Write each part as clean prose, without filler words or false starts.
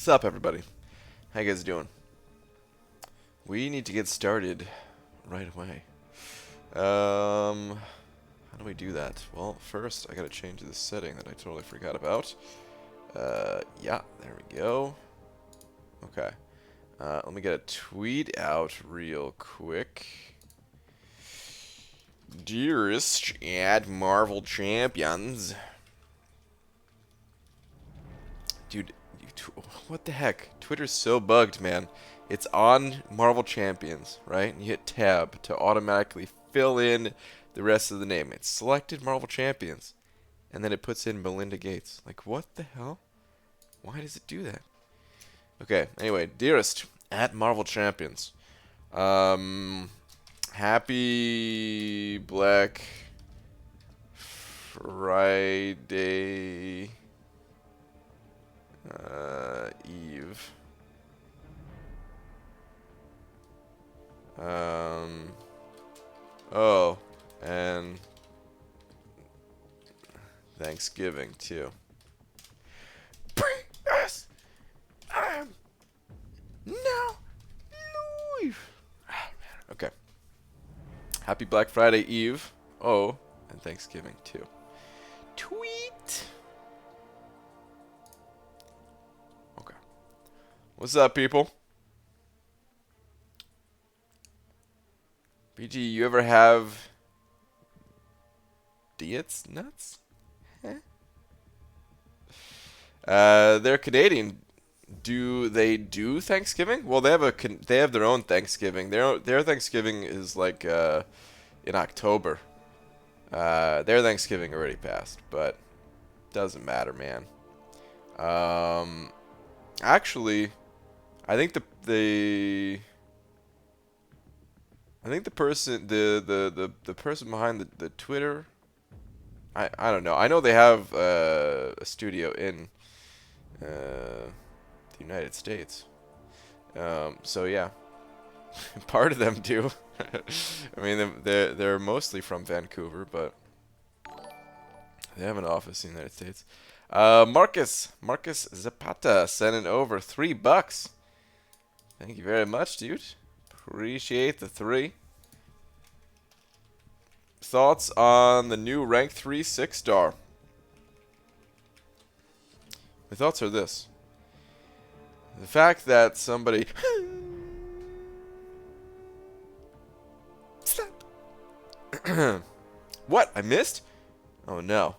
What's up, everybody? How you guys doing? We need to get started right away. How do we do that? Well, first, I gotta change this setting that I totally forgot about. Yeah, there we go. Okay. Let me get a tweet out real quick. Dearest at Marvel Champions. Dude, what the heck? Twitter's so bugged, man. It's on Marvel Champions, right? And you hit tab to automatically fill in the rest of the name. It's selected Marvel Champions. And then it puts in Melinda Gates. Like, what the hell? Why does it do that? Okay, anyway, dearest at Marvel Champions. Happy Black Friday Eve. Oh, and Thanksgiving too. Bring us now live. Okay. Happy Black Friday Eve. Oh, and Thanksgiving too. Tweet. Okay. What's up, people? BG, you ever have diets nuts? They're Canadian. Do they do Thanksgiving? Well, they have their own Thanksgiving. Their Thanksgiving is like in October. Their Thanksgiving already passed, but doesn't matter, man. Actually, I think the person the person behind the Twitter, I don't know. I know they have a studio in the United States. So yeah, part of them do. I mean, they're mostly from Vancouver, but they have an office in the United States. Marcus Zapata sending over $3. Thank you very much, dude. Appreciate the 3. Thoughts on the new rank 3 6-star? My thoughts are this. The fact that somebody What? I missed? Oh no.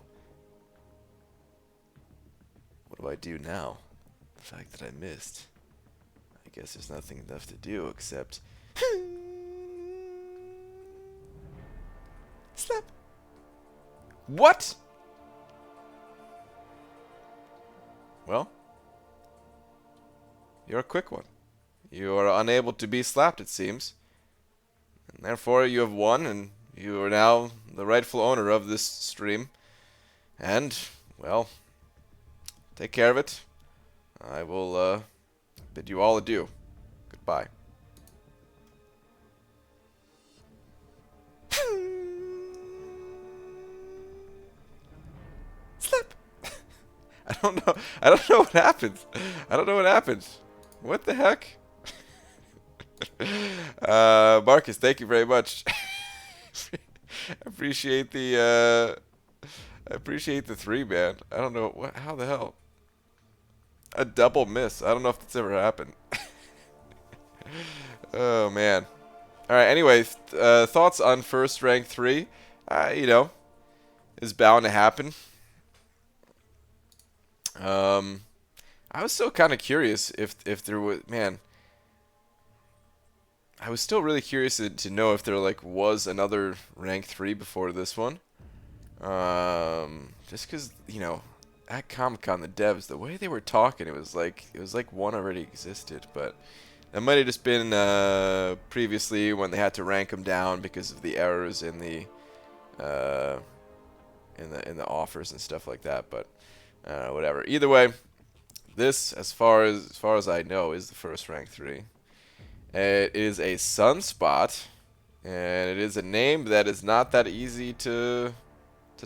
What do I do now? The fact that I missed. I guess there's nothing left to do except slap. What? Well, you're a quick one. You are unable to be slapped, it seems. And therefore, you have won, and you are now the rightful owner of this stream. And, well, take care of it. I will bid you all adieu. Goodbye. Slap. I don't know. I don't know what happens. I don't know what happens. What the heck? Marcus, thank you very much. I appreciate the 3, man. I don't know what. How the hell? A double miss. I don't know if that's ever happened. Oh man. All right. Anyway, thoughts on first rank 3? You know, is bound to happen. I was still kind of curious if there was, man. I was still really curious to know if there was another rank 3 before this one. Just because, you know, at Comic-Con the devs, the way they were talking, it was like one already existed, but that might have just been previously when they had to rank them down because of the errors in the offers and stuff like that. But whatever. Either way, this, as far as I know, is the first rank 3. It is a sunspot, and it is a name that is not that easy to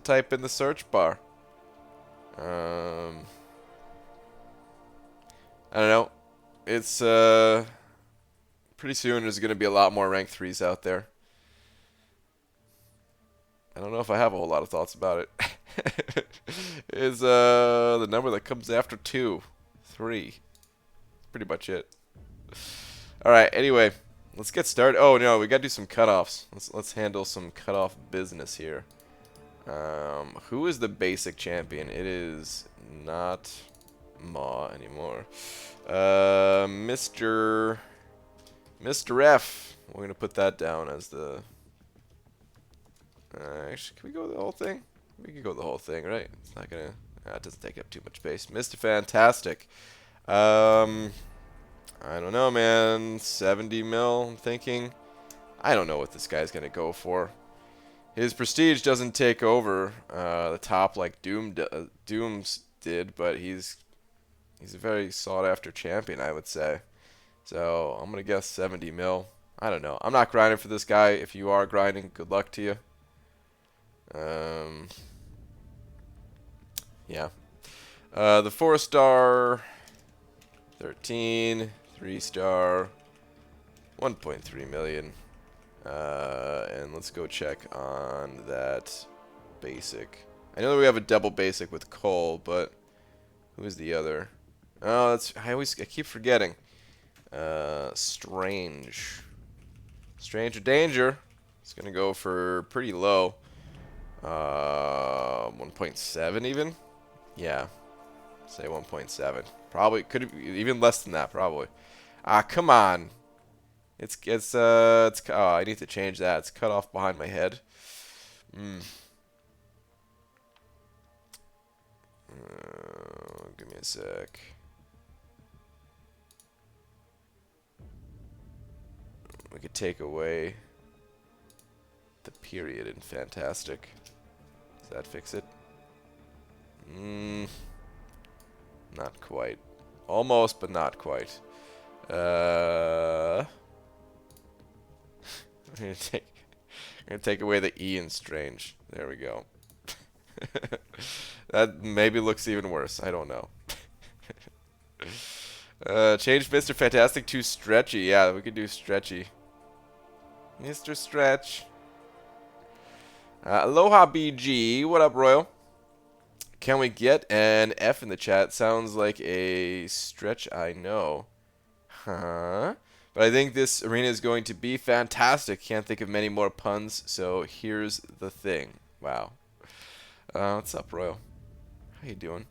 type in the search bar. I don't know. It's pretty soon there's gonna be a lot more rank 3s out there. I don't know if I have a whole lot of thoughts about it. Is the number that comes after 2. 3. Pretty much it. Alright, anyway. Let's get started. Oh no, we gotta do some cutoffs. Let's handle some cutoff business here. Who is the basic champion? It is not Ma anymore. Mr. F. We're gonna put that down as the. Actually, can we go the whole thing? We can go the whole thing, right? It's not gonna. It doesn't take up too much space. Mr. Fantastic. I don't know, man. 70 mil. I'm thinking. I don't know what this guy's gonna go for. His prestige doesn't take over the top like Doom's did, but he's a very sought after champion, I would say. So I'm gonna guess 70 mil. I don't know. I'm not grinding for this guy. If you are grinding, good luck to you. Yeah. The 4-star, 13, 3-star, 1.3 million. And let's go check on that basic. I know that we have a double basic with Cole, but who is the other? Oh, I keep forgetting. Strange. Stranger Danger. It's gonna go for pretty low. 1.7 even? Yeah. Say 1.7. Probably could be even less than that, probably. Ah, come on. Oh, I need to change that. It's cut off behind my head. Give me a sec. We could take away the period in Fantastic. Does that fix it? Not quite. Almost, but not quite. I'm gonna take away the E in Strange. There we go. That maybe looks even worse. I don't know. Change Mr. Fantastic to Stretchy. Yeah, we could do Stretchy. Mr. Stretch. Aloha BG. What up, Royal? Can we get an F in the chat? Sounds like a stretch I know. Huh? But I think this arena is going to be fantastic. Can't think of many more puns, so here's the thing. Wow. What's up, Royal? How you doing?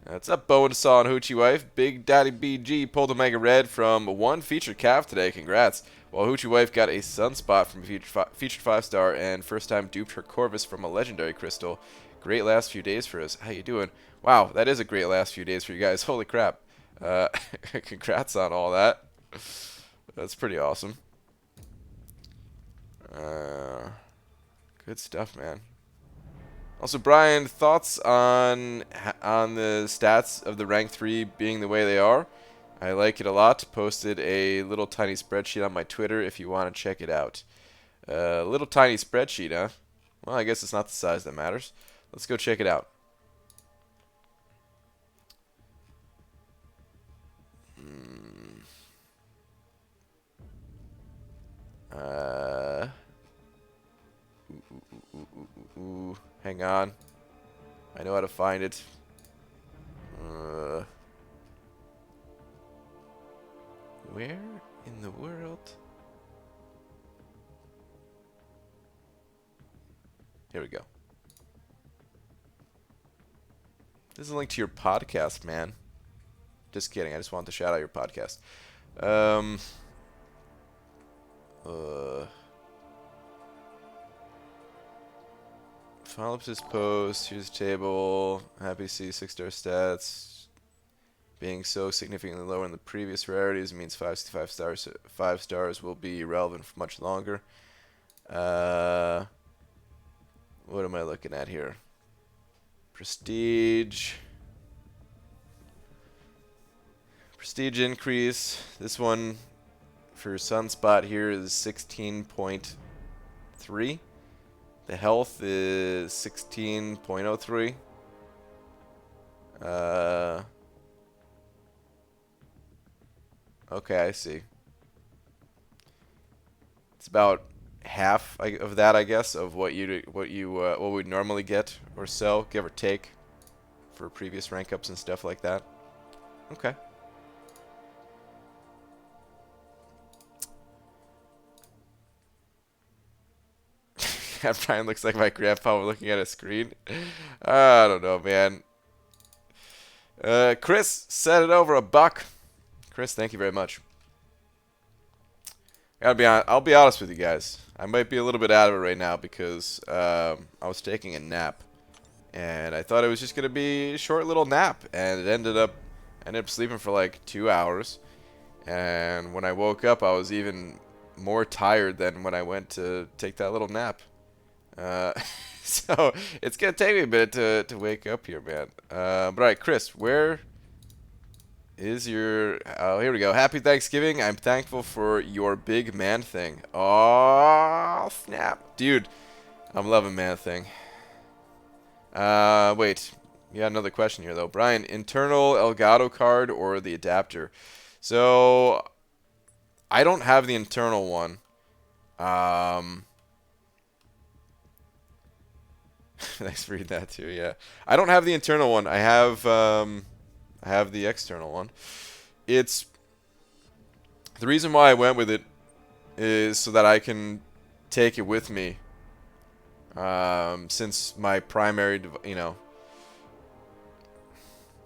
What's up, Bowen Saw and Hoochie Wife? Big Daddy BG pulled a Mega Red from one featured calf today. Congrats. While Hoochie Wife got a Sunspot from a featured 5-star and first time duped her Corvus from a legendary crystal. Great last few days for us. How you doing? Wow, that is a great last few days for you guys. Holy crap. Congrats on all that. That's pretty awesome. Good stuff, man. Also, Brian, thoughts on the stats of the rank 3 being the way they are? I like it a lot. Posted a little tiny spreadsheet on my Twitter if you want to check it out. Little tiny spreadsheet, huh? Well, I guess it's not the size that matters. Let's go check it out. Hang on. I know how to find it. Where in the world? Here we go. This is a link to your podcast, man. Just kidding. I just wanted to shout out your podcast. Follow up this post. Here's the table. Happy to see 6-star stats. Being so significantly lower than the previous rarities means 5 stars will be relevant for much longer. What am I looking at here? Prestige. Prestige increase. This one for Sunspot here is 16.3. The health is 16.03. Okay, I see. It's about half of that, I guess, of what what we'd normally get or so, give or take, for previous rank ups and stuff like that. Okay. Brian looks like my grandpa looking at a screen. I don't know, man. Chris, set it over $1. Chris, thank you very much. I'll be honest with you guys. I might be a little bit out of it right now because I was taking a nap, and I thought it was just gonna be a short little nap, and it I ended up sleeping for like 2 hours, and when I woke up, I was even more tired than when I went to take that little nap. Uh, so it's gonna take me a minute to wake up here, man. But alright, Chris, where is your... Oh, here we go. Happy Thanksgiving. I'm thankful for your big man thing. Oh, snap. Dude, I'm loving man thing. Wait. You got another question here, though. Brian, internal Elgato card or the adapter? So, I don't have the internal one. Thanks for reading that, too, yeah. I don't have the internal one. I have the external one. It's... The reason why I went with it is so that I can take it with me. Since my primary, you know,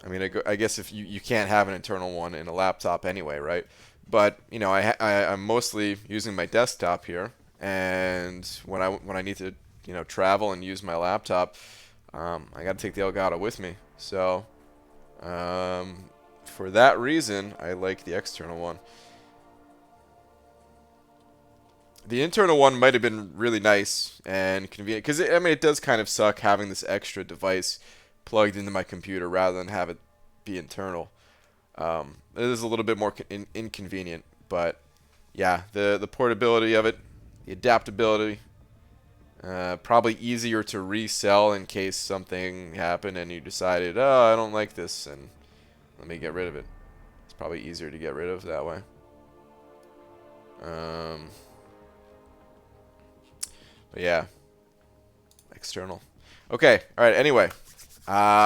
I mean, I guess if you can't have an internal one in a laptop anyway, right? But you know, I'm mostly using my desktop here, and when I need to, you know, travel and use my laptop, I got to take the Elgato with me. So, for that reason, I like the external one. The internal one might have been really nice and convenient because I mean it does kind of suck having this extra device plugged into my computer rather than have it be internal. It is a little bit more inconvenient, but yeah, the portability of it, the adaptability, probably easier to resell in case something happened and you decided, oh, I don't like this and let me get rid of it. It's probably easier to get rid of that way. But yeah, external. Okay, alright, anyway.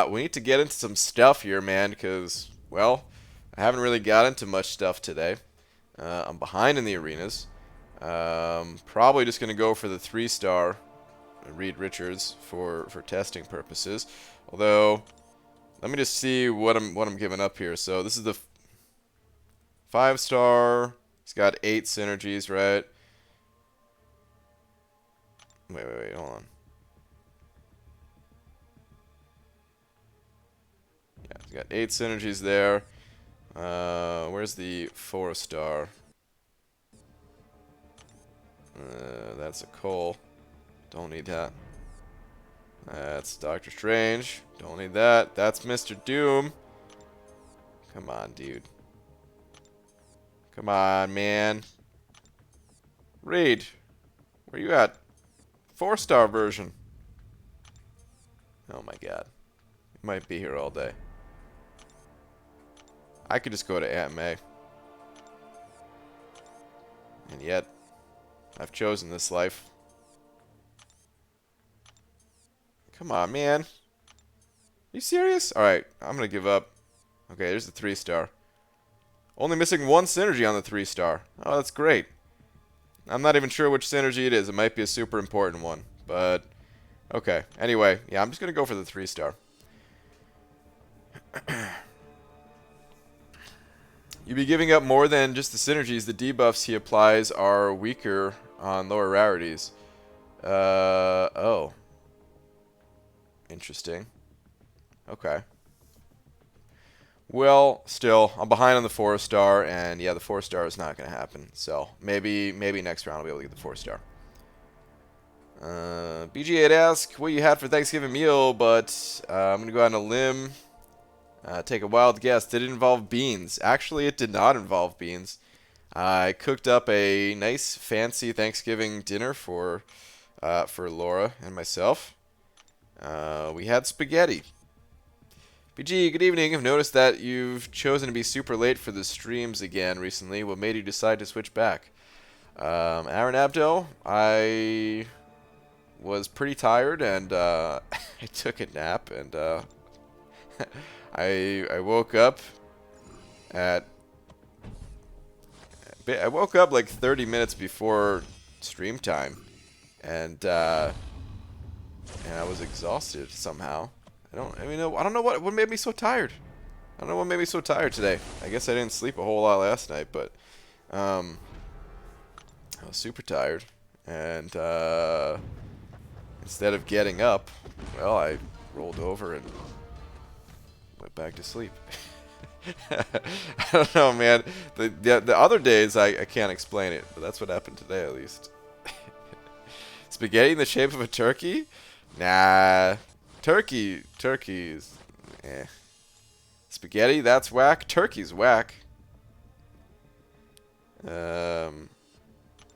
We need to get into some stuff here, man, because, well, I haven't really got into much stuff today. I'm behind in the arenas. Probably just going to go for the 3-star Reed Richards for testing purposes. Although, let me just see what I'm giving up here. So this is the 5-star. It's got 8 synergies, right? Wait, hold on. Yeah, it's got 8 synergies there. Where's the 4-star? That's a Cole. Don't need that. That's Doctor Strange. Don't need that. That's Mr. Doom. Come on, dude. Come on, man. Reed, where you at? 4-star version. Oh my god. It might be here all day. I could just go to Aunt May. And yet, I've chosen this life. Come on, man. Are you serious? Alright, I'm gonna give up. Okay, there's the 3-star. Only missing 1 synergy on the 3-star. Oh, that's great. I'm not even sure which synergy it is. It might be a super important one. But, okay. Anyway, yeah, I'm just gonna go for the 3-star. You'd be giving up more than just the synergies. The debuffs he applies are weaker on lower rarities. Oh. Interesting. Okay. Well, still, I'm behind on the 4-star, and yeah, the 4-star is not going to happen. So, maybe next round I'll be able to get the 4-star. BG8 asks what you had for Thanksgiving meal, but I'm going to go out on a limb. Take a wild guess. Did it involve beans? Actually, it did not involve beans. I cooked up a nice, fancy Thanksgiving dinner for Laura and myself. We had spaghetti. BG, good evening. I've noticed that you've chosen to be super late for the streams again recently. What made you decide to switch back? Aaron Abdo, I was pretty tired and I took a nap and I woke up at like 30 minutes before stream time and I was exhausted somehow. I don't know what made me so tired. I don't know what made me so tired today. I guess I didn't sleep a whole lot last night, but I was super tired, and instead of getting up, well, I rolled over and went back to sleep. I don't know, man. The other days I can't explain it, but that's what happened today at least. Spaghetti in the shape of a turkey? Nah. Turkey's, eh. Spaghetti, that's whack. Turkey's whack. I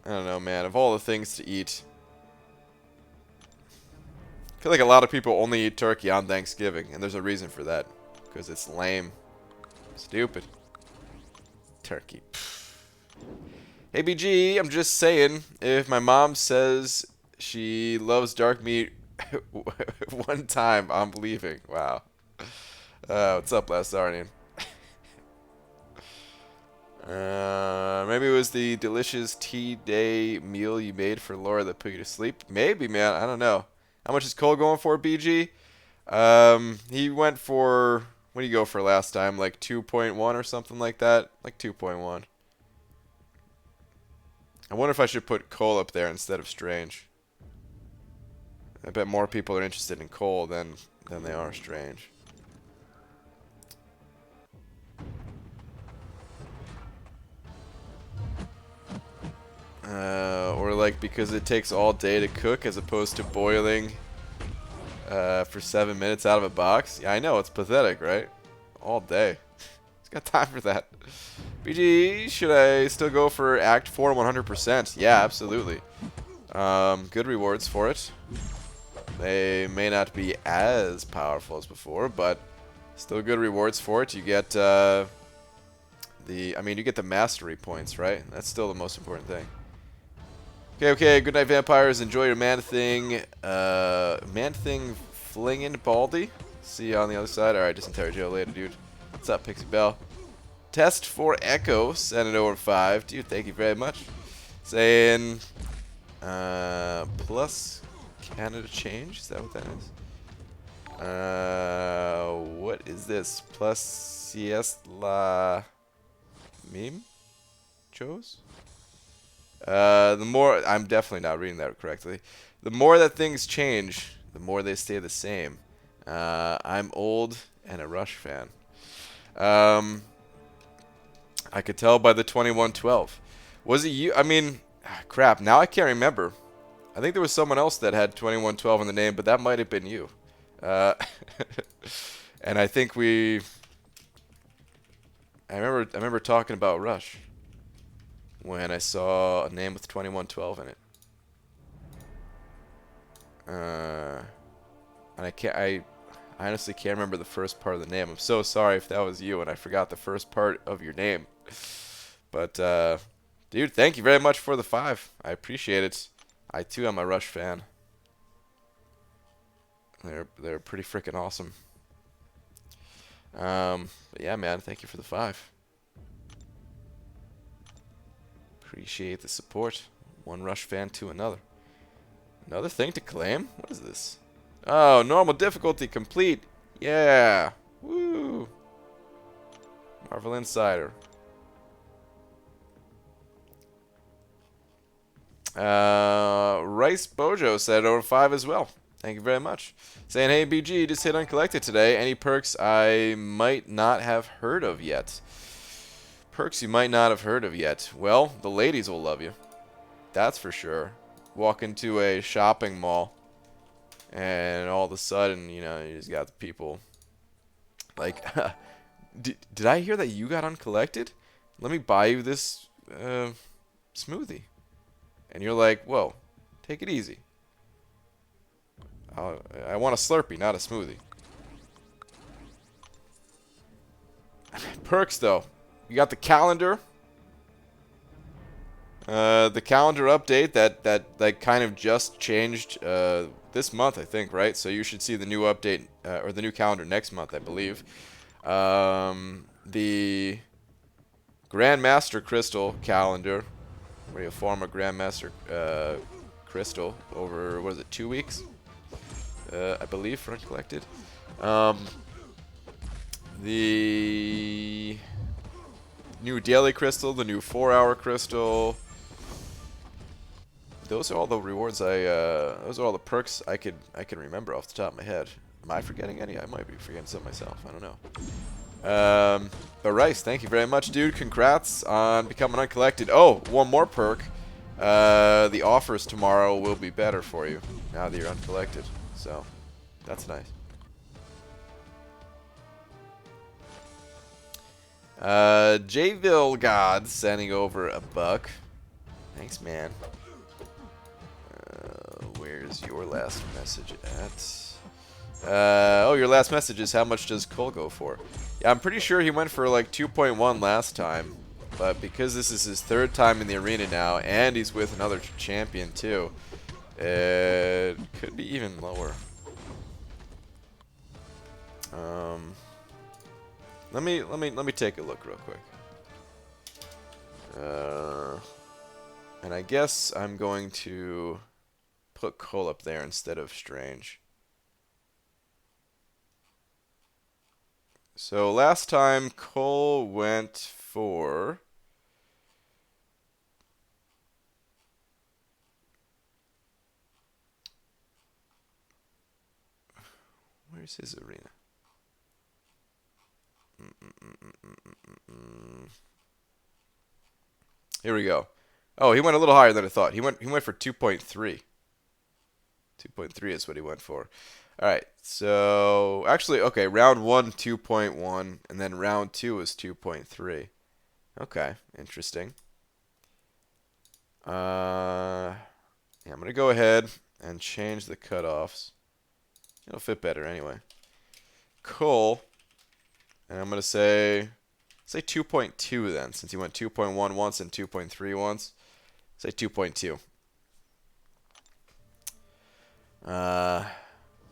don't know, man. Of all the things to eat, I feel like a lot of people only eat turkey on Thanksgiving, and there's a reason for that. Because it's lame. Stupid. Turkey. Hey, BG, I'm just saying, if my mom says she loves dark meat one time, I'm leaving. Wow. What's up, Lasarnian? Maybe it was the delicious tea day meal you made for Laura that put you to sleep. Maybe, man. I don't know. How much is Cole going for, BG? He went for... What did he go for last time? Like 2.1 or something like that? Like 2.1. I wonder if I should put Cole up there instead of Strange. I bet more people are interested in Cole than they are Strange. Or like because it takes all day to cook as opposed to boiling for 7 minutes out of a box. Yeah, I know, it's pathetic, right? All day. Who's got time for that? BG, should I still go for Act 4 100%? Yeah, absolutely. Good rewards for it. They may not be as powerful as before, but still good rewards for it. You get you get the mastery points, right? That's still the most important thing. Okay. Good night, vampires. Enjoy your man thing. Man thing flinging Baldy. See you on the other side. Alright, Dysentery Joe later, dude. What's up, Pixie Bell? Test for Echo. Send it over 5. Dude, thank you very much. Saying plus Canada change. Is that what that is? What is this? Plus CS la meme? Chose? The more... I'm definitely not reading that correctly. The more that things change, the more they stay the same. I'm old and a Rush fan. I could tell by the 2112. Was it you? I mean, crap. Now I can't remember. I think there was someone else that had 2112 in the name, but that might have been you. And I think I remember talking about Rush when I saw a name with 2112 in it. And I honestly can't remember the first part of the name. I'm so sorry if that was you and I forgot the first part of your name. But dude, thank you very much for the 5. I appreciate it. I too am a Rush fan. They're pretty freaking awesome. But yeah, man, thank you for the 5. Appreciate the support. One Rush fan to another. Another thing to claim? What is this? Oh, normal difficulty complete. Yeah. Woo. Marvel Insider. Rice Bojo said over 5 as well. Thank you very much. Saying, hey, BG, just hit uncollected today. Any perks I might not have heard of yet? Perks you might not have heard of yet. Well, the ladies will love you. That's for sure. Walk into a shopping mall, and all of a sudden, you know, you just got the people like, did I hear that you got uncollected? Let me buy you this smoothie. And you're like, whoa, take it easy. I want a Slurpee, not a smoothie. perks, though. You got the calendar. The calendar update that kind of just changed this month, I think, right? So you should see the new update or the new calendar next month, I believe. The Grandmaster Crystal calendar, where you farm a Grandmaster Crystal over, what is it, 2 weeks? I believe, for uncollected. The new daily crystal, the new 4-hour crystal. Those are all the rewards those are all the perks I can remember off the top of my head. Am I forgetting any? I might be forgetting some myself. I don't know. But Rice, thank you very much, dude. Congrats on becoming uncollected. Oh, one more perk. The offers tomorrow will be better for you now that you're uncollected. So, that's nice. Jayville God sending over a buck. Thanks, man. Where's your last message at? Oh, your last message is how much does Cole go for? Yeah, I'm pretty sure he went for like 2.1 last time. But because this is his 3rd time in the arena now, and he's with another champion too, it could be even lower. Let me take a look real quick. And I guess I'm going to put Cole up there instead of Strange. So last time Cole went for where's his arena? Here we go. Oh, he went a little higher than I thought. He went for 2.3. 2.3 is what he went for. All right. So, actually, okay, round 1 2.1 and then round 2 is 2.3. Okay, interesting. Yeah, I'm going to go ahead and change the cutoffs. It'll fit better anyway. Cole. And I'm going to say 2.2 then, since he went 2.1 once and 2.3 once. Say 2.2.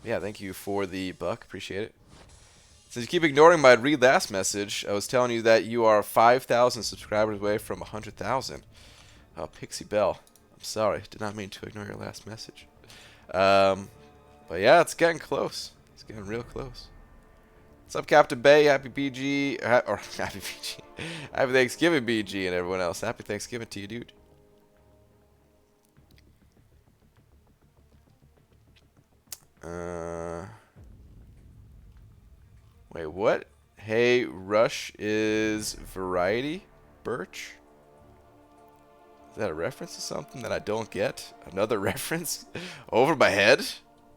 Yeah, thank you for the buck. Appreciate it. Since you keep ignoring my read last message, I was telling you that you are 5,000 subscribers away from 100,000. Oh, Pixie Bell. I'm sorry. Did not mean to ignore your last message. But yeah, it's getting close. It's getting real close. What's up, Captain Bay? Happy BG. Or happy BG. Happy Thanksgiving, BG, and everyone else. Happy Thanksgiving to you, dude. Wait, what? Hey, Rush is variety? Birch? Is that a reference to something that I don't get? Another reference? Over my head?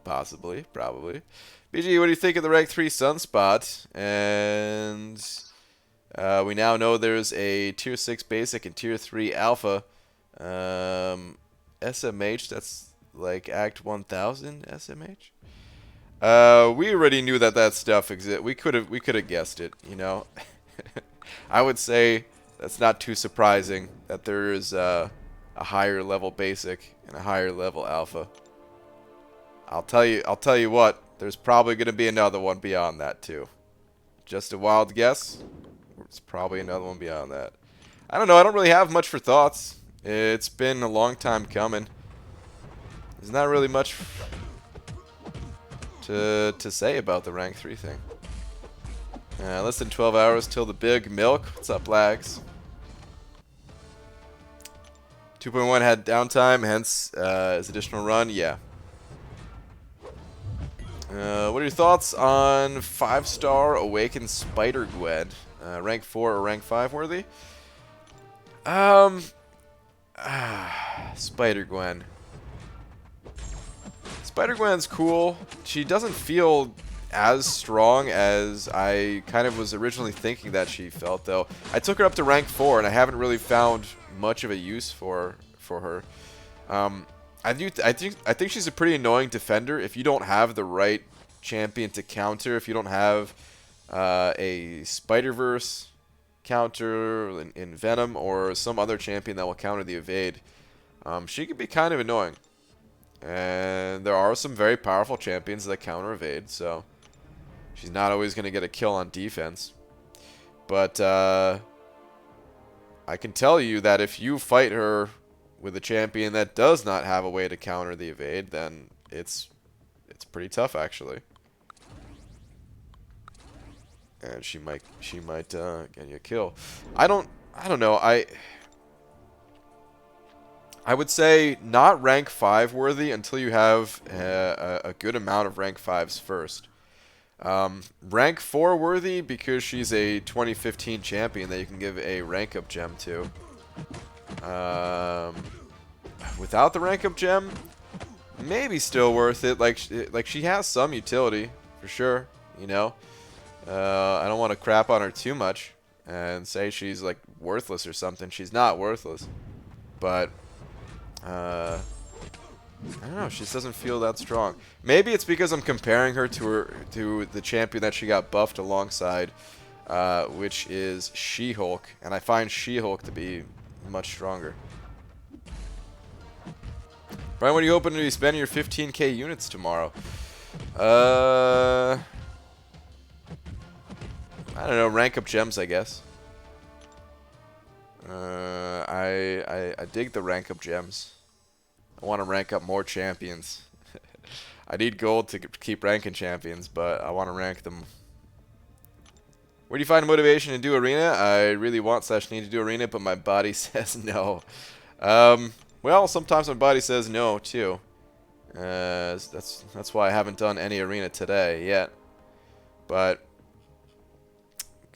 Possibly. Probably. BG, what do you think of the rank 3 Sunspot? And we now know there's a tier 6 basic and tier 3 alpha. SMH, that's like Act 1000 SMH. We already knew that stuff existed. We could have guessed it, you know. I would say that's not too surprising that there is a higher level basic and a higher level alpha. I'll tell you what. There's probably going to be another one beyond that too. Just a wild guess. It's probably another one beyond that. I don't know. I don't really have much for thoughts. It's been a long time coming. There's not really much to say about the rank 3 thing. Less than 12 hours till the big milk. What's up, lags? 2.1 had downtime, hence his additional run. Yeah. What are your thoughts on 5-star Awakened Spider-Gwen? Rank 4 or rank 5 worthy? Spider-Gwen. Spider-Gwen's cool. She doesn't feel as strong as I kind of was originally thinking that she felt, though. I took her up to rank 4, and I haven't really found much of a use for her. I think she's a pretty annoying defender if you don't have the right champion to counter. If you don't have a Spider-Verse counter in Venom or some other champion that will counter the evade, she can be kind of annoying. And there are some very powerful champions that counter evade, so she's not always going to get a kill on defense. But I can tell you that if you fight her with a champion that does not have a way to counter the evade, then it's pretty tough actually. And she might get you a kill. I don't know. I would say not rank 5 worthy until you have a good amount of rank 5s first. Rank 4 worthy because she's a 2015 champion that you can give a rank up gem to. Without the rank up gem, maybe still worth it. Like she has some utility for sure, you know. I don't want to crap on her too much and say she's like worthless or something. She's not worthless, but I don't know. She just doesn't feel that strong. Maybe it's because I'm comparing her to the champion that she got buffed alongside, which is She-Hulk, and I find She-Hulk to be much stronger. Brian, what are you hoping to be spending your 15k units tomorrow? I don't know, rank up gems, I guess. I dig the rank up gems. I want to rank up more champions. I need gold to keep ranking champions, but I want to rank them. Where do you find motivation to do arena? I really want / need to do arena, but my body says no. Well, sometimes my body says no too. That's why I haven't done any arena today yet. But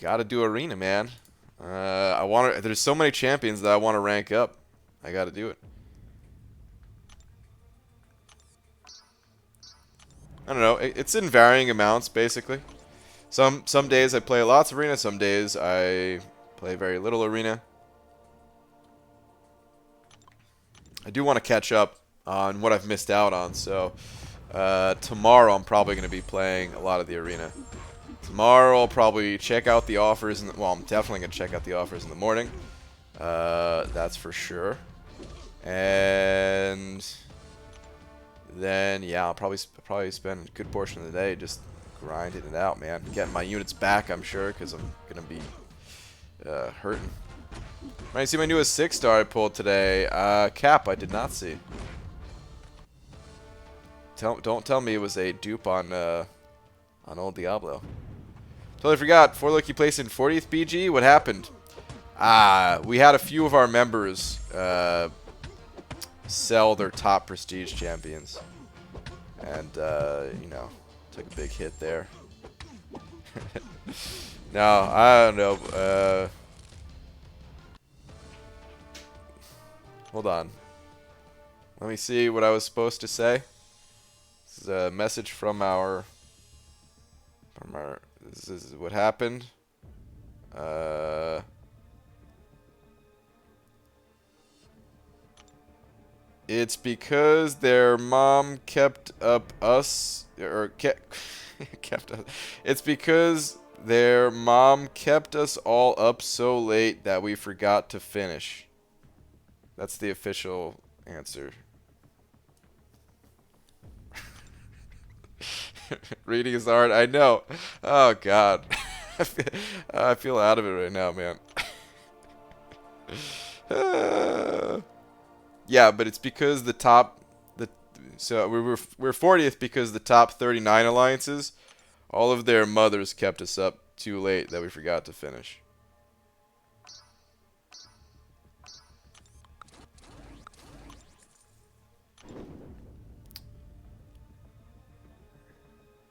gotta do arena, man. There's so many champions that I want to rank up. I gotta do it. I don't know. It's in varying amounts, basically. Some days I play lots of arena. Some days I play very little arena. I do want to catch up on what I've missed out on. So tomorrow I'm probably going to be playing a lot of the arena. Tomorrow I'll probably check out the offers. Well, I'm definitely going to check out the offers in the morning. That's for sure. And then, yeah, I'll probably spend a good portion of the day just grinding it out, man. Getting my units back, I'm sure, because I'm going to be hurting. Right, see my newest 6-star I pulled today. Cap, I did not see. Don't tell me it was a dupe on old Diablo. Totally forgot. For Loki placed in 40th BG. What happened? We had a few of our members sell their top prestige champions, and you know, took a big hit there. No, I don't know. Hold on. Let me see what I was supposed to say. This is a message from our. This is what happened. It's because their mom kept up us, or kept us. It's because their mom kept us all up so late that we forgot to finish. That's the official answer. Reading is hard. I know. Oh God, I feel out of it right now, man. Yeah, but it's because so we're 40th because the top 39 alliances, all of their mothers kept us up too late that we forgot to finish.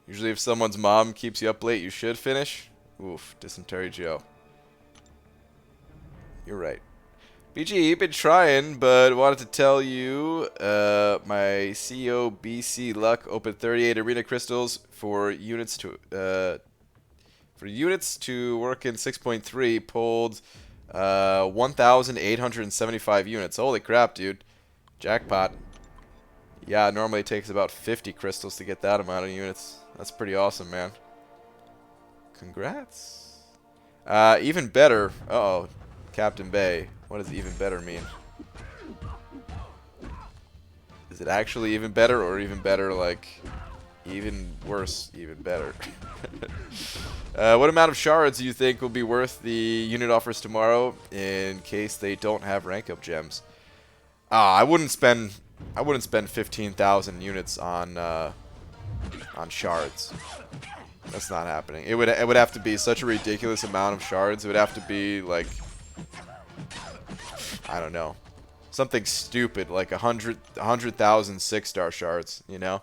Usually if someone's mom keeps you up late, you should finish. Oof, Dysentery Joe. You're right. BG, been trying, but wanted to tell you my CEO BC Luck opened 38 arena crystals for units to work in 6.3, pulled 1,875 units. Holy crap, dude. Jackpot. Yeah, normally it takes about 50 crystals to get that amount of units. That's pretty awesome, man. Congrats. Even better. Uh-oh. Captain Bay. What does even better mean? Is it actually even better, or even better like even worse, even better? What amount of shards do you think will be worth the unit offers tomorrow in case they don't have rank up gems? I wouldn't spend 15,000 units on shards. That's not happening. It would have to be such a ridiculous amount of shards. It would have to be like, I don't know, something stupid like 100,000 6-star shards. You know,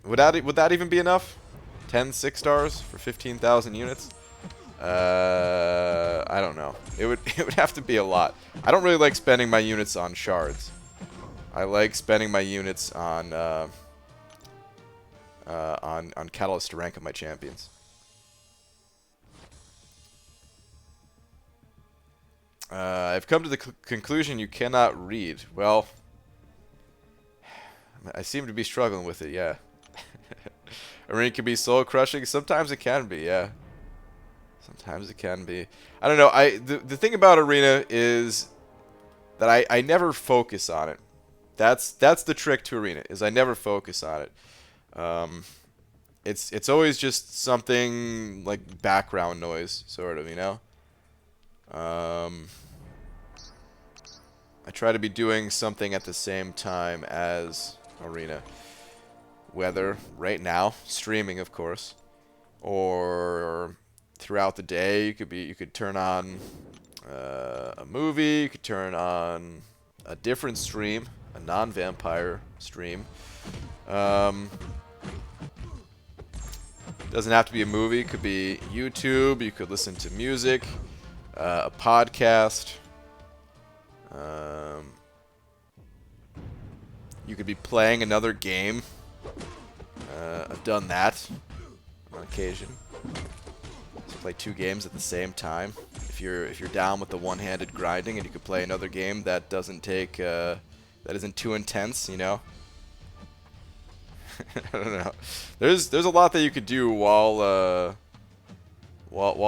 would that even be enough? 10 6-stars for 15,000 units? I don't know. It would have to be a lot. I don't really like spending my units on shards. I like spending my units on catalyst to rank up my champions. I've come to the conclusion you cannot read. Well, I seem to be struggling with it. Yeah. Arena can be soul crushing. Sometimes it can be. Yeah. Sometimes it can be. I don't know. The thing about Arena is that I never focus on it. That's the trick to Arena, is I never focus on it. It's always just something like background noise, sort of, you know. I try to be doing something at the same time as Arena. Whether right now, streaming, of course, or throughout the day, you could turn on a movie, you could turn on a different stream, a non-vampire stream. Doesn't have to be a movie, it could be YouTube, you could listen to music, a podcast. You could be playing another game. I've done that on occasion. Just play 2 games at the same time. If you're down with the one-handed grinding, and you could play another game that doesn't take that isn't too intense, you know. I don't know. There's a lot that you could do while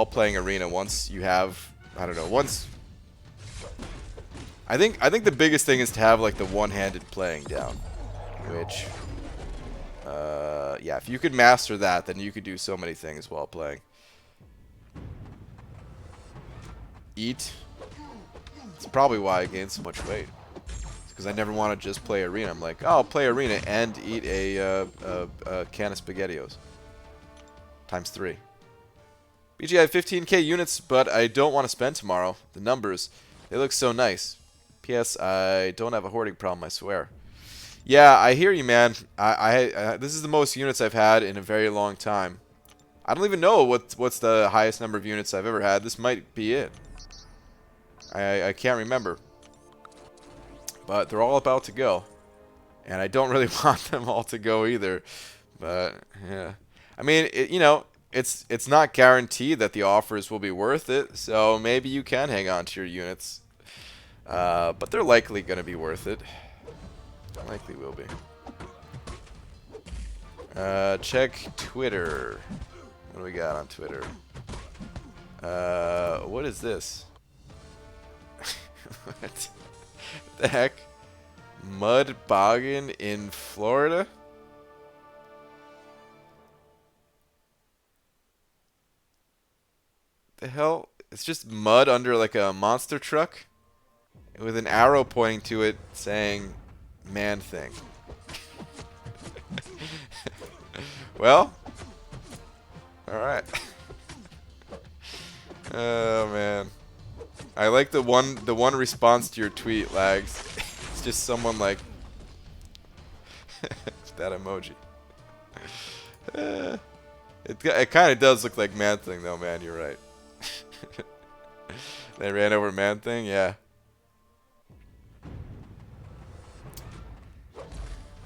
playing Arena. Once you have, I don't know, once. I think the biggest thing is to have like the one-handed playing down, which. Yeah, if you could master that, then you could do so many things while playing. Eat. It's probably why I gained so much weight. It's because I never want to just play Arena. I'm like, oh, I'll play Arena and eat a can of SpaghettiOs. ×3. BG, I have 15k units, but I don't want to spend tomorrow. The numbers, they look so nice. P.S. I don't have a hoarding problem, I swear. Yeah, I hear you, man. This is the most units I've had in a very long time. I don't even know what's the highest number of units I've ever had. This might be it. I can't remember. But they're all about to go. And I don't really want them all to go either. But, yeah. I mean, you know, it's not guaranteed that the offers will be worth it. So maybe you can hang on to your units. But they're likely going to be worth it. Likely will be. Check Twitter. What do we got on Twitter? What is this? What the heck? Mud boggin in Florida? The hell? It's just mud under like a monster truck with an arrow pointing to it saying man thing. Well, all right. Oh man, I like the one response to your tweet, Lags. It's just someone like that emoji. It kind of does look like man thing though, man. You're right. They ran over man thing, yeah.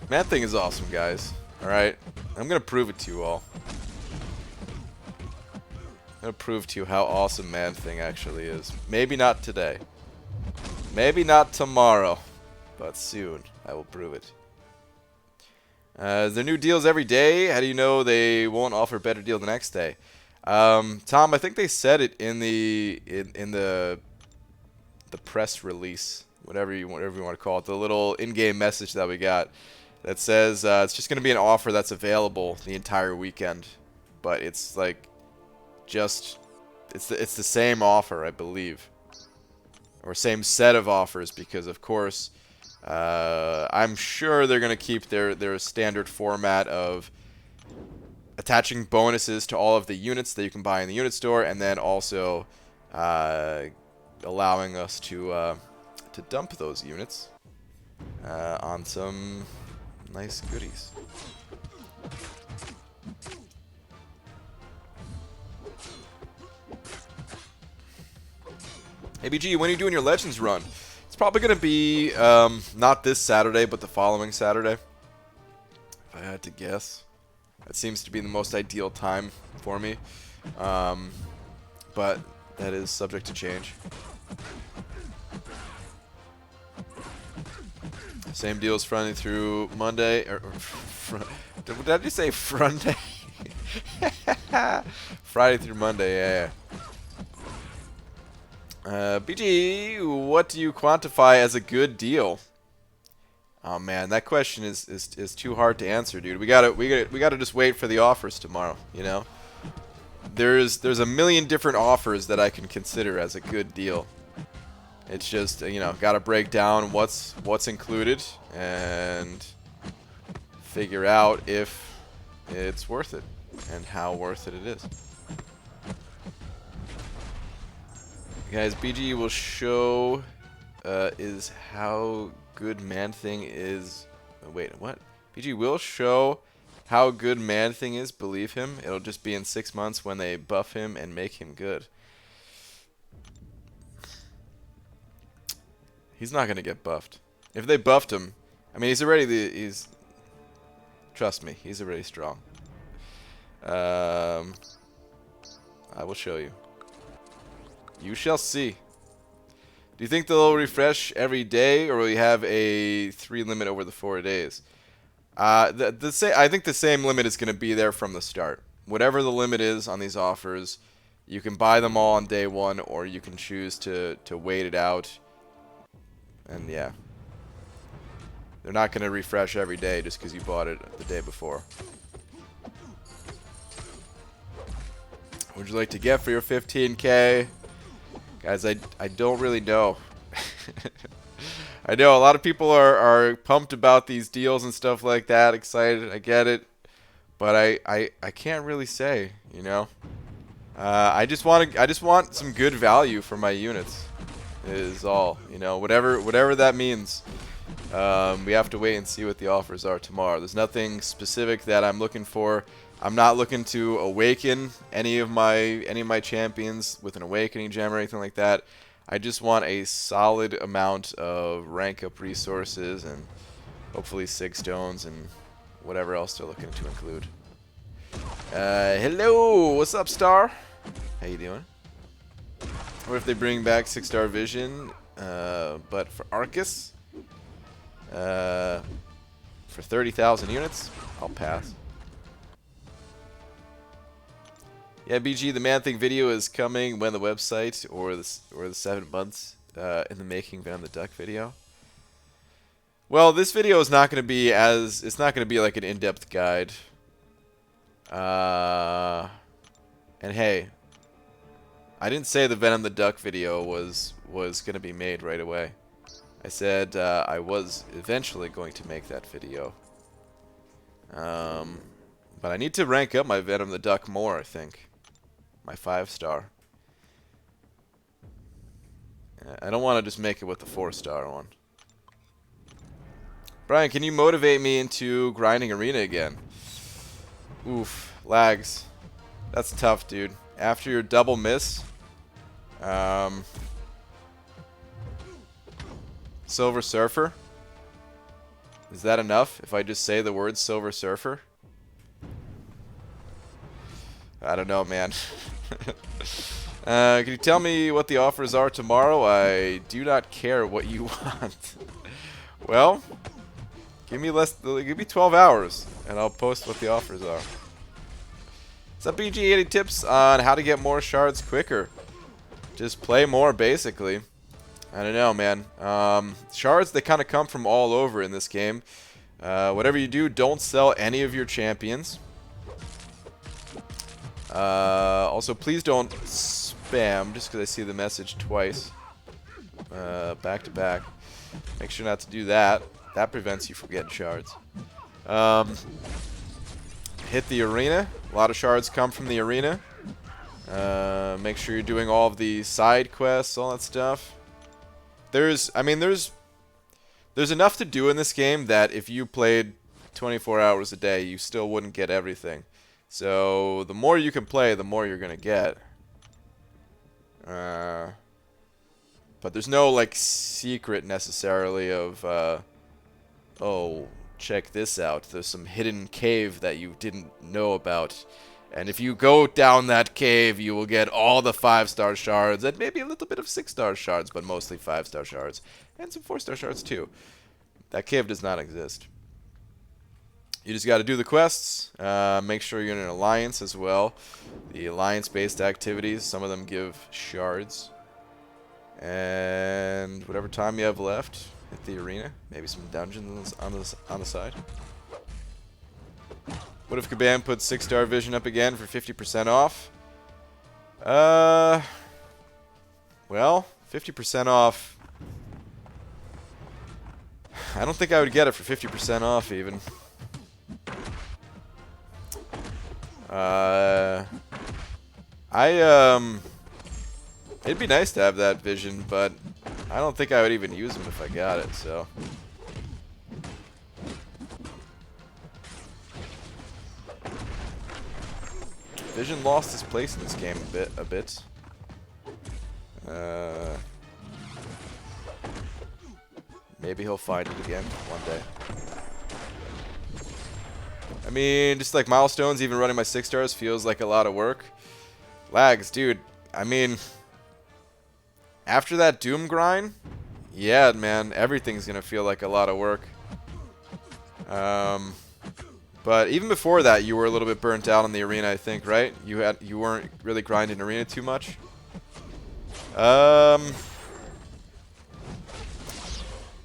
Man thing is awesome, guys. Alright? I'm gonna prove it to you all. I'm gonna prove to you how awesome Man thing actually is. Maybe not today. Maybe not tomorrow. But soon, I will prove it. Is there new deals every day? How do you know they won't offer a better deal the next day? Tom, I think they said it in the press release, whatever you want to call it, the little in-game message that we got that says it's just going to be an offer that's available the entire weekend, but it's like just it's the same offer, I believe, or same set of offers, because of course I'm sure they're going to keep their standard format of attaching bonuses to all of the units that you can buy in the unit store, and then also allowing us to dump those units on some nice goodies. Hey BG, when are you doing your Legends run? It's probably going to be not this Saturday, but the following Saturday, if I had to guess. That seems to be the most ideal time for me, but that is subject to change. Same deal as Friday through Monday, did I just say Friday? Friday through Monday, yeah. BG, what do you quantify as a good deal? Oh man, that question is too hard to answer, dude. We gotta just wait for the offers tomorrow. You know, there's a million different offers that I can consider as a good deal. It's just, you know, gotta break down what's included and figure out if it's worth it and how worth it is. Guys, BG will show is how good Man-Thing is. Wait, what? BG will show how good Man-Thing is. Believe him. It'll just be in 6 months when they buff him and make him good. He's not gonna get buffed. If they buffed him, I mean, he's trust me, he's already strong. I will show you. You shall see. Do you think they'll refresh every day, or will you have a 3 limit over the 4 days? I think the same limit is going to be there from the start. Whatever the limit is on these offers, you can buy them all on day 1, or you can choose to wait it out. And yeah, they're not going to refresh every day just because you bought it the day before. What would you like to get for your 15K? Guys, I don't really know. I know a lot of people are pumped about these deals and stuff like that, excited, I get it. But I can't really say, you know. I just want some good value for my units is all, you know, whatever that means. We have to wait and see what the offers are tomorrow. There's nothing specific that I'm looking for. I'm not looking to awaken any of my champions with an awakening gem or anything like that. I just want a solid amount of rank up resources and hopefully 6 stones and whatever else they're looking to include. Hello, what's up, Star? How you doing? What if they bring back 6-star vision, but for Arcus, for 30,000 units? I'll pass. Yeah, BG, the Man-Thing video is coming when the website or the 7 months in the making Van the Duck video. Well, this video is not going to be it's not going to be like an in-depth guide. And hey, I didn't say the Venom the Duck video was going to be made right away. I said I was eventually going to make that video. But I need to rank up my Venom the Duck more, I think. My 5-star. I don't want to just make it with the 4-star one. Brian, can you motivate me into grinding arena again? Oof, lags. That's tough, dude. After your double miss, Silver Surfer. Is that enough if I just say the word Silver Surfer? I don't know, man. Can you tell me what the offers are tomorrow? I do not care what you want. Well, give me 12 hours, and I'll post what the offers are. What's up, BG? Any tips on how to get more shards quicker? Just play more, basically. I don't know, man. Shards, they kind of come from all over in this game. Whatever you do, don't sell any of your champions. Also, please don't spam, just because I see the message twice. Back to back. Make sure not to do that. That prevents you from getting shards. Hit the arena. A lot of shards come from the arena. Make sure you're doing all of the side quests, all that stuff. There's enough to do in this game that if you played 24 hours a day, you still wouldn't get everything. So the more you can play, the more you're gonna get. But there's no like secret necessarily of oh, check this out. There's some hidden cave that you didn't know about. And if you go down that cave, you will get all the 5-star shards and maybe a little bit of 6-star shards, but mostly 5-star shards. And some 4-star shards too. That cave does not exist. You just got to do the quests. Make sure you're in an alliance as well. The alliance-based activities, some of them give shards. And whatever time you have left, hit the arena. Maybe some dungeons on the side. What if Kabam puts 6-star vision up again for 50% off? Well, 50% off. I don't think I would get it for 50% off even. It'd be nice to have that vision, but I don't think I would even use them if I got it, so. Vision lost his place in this game a bit. Maybe he'll find it again one day. I mean, just like milestones, even running my 6 stars feels like a lot of work. Lags, dude. I mean, after that Doom grind, yeah, man, everything's gonna feel like a lot of work. But even before that, you were a little bit burnt out on the arena, I think, right? You weren't really grinding arena too much.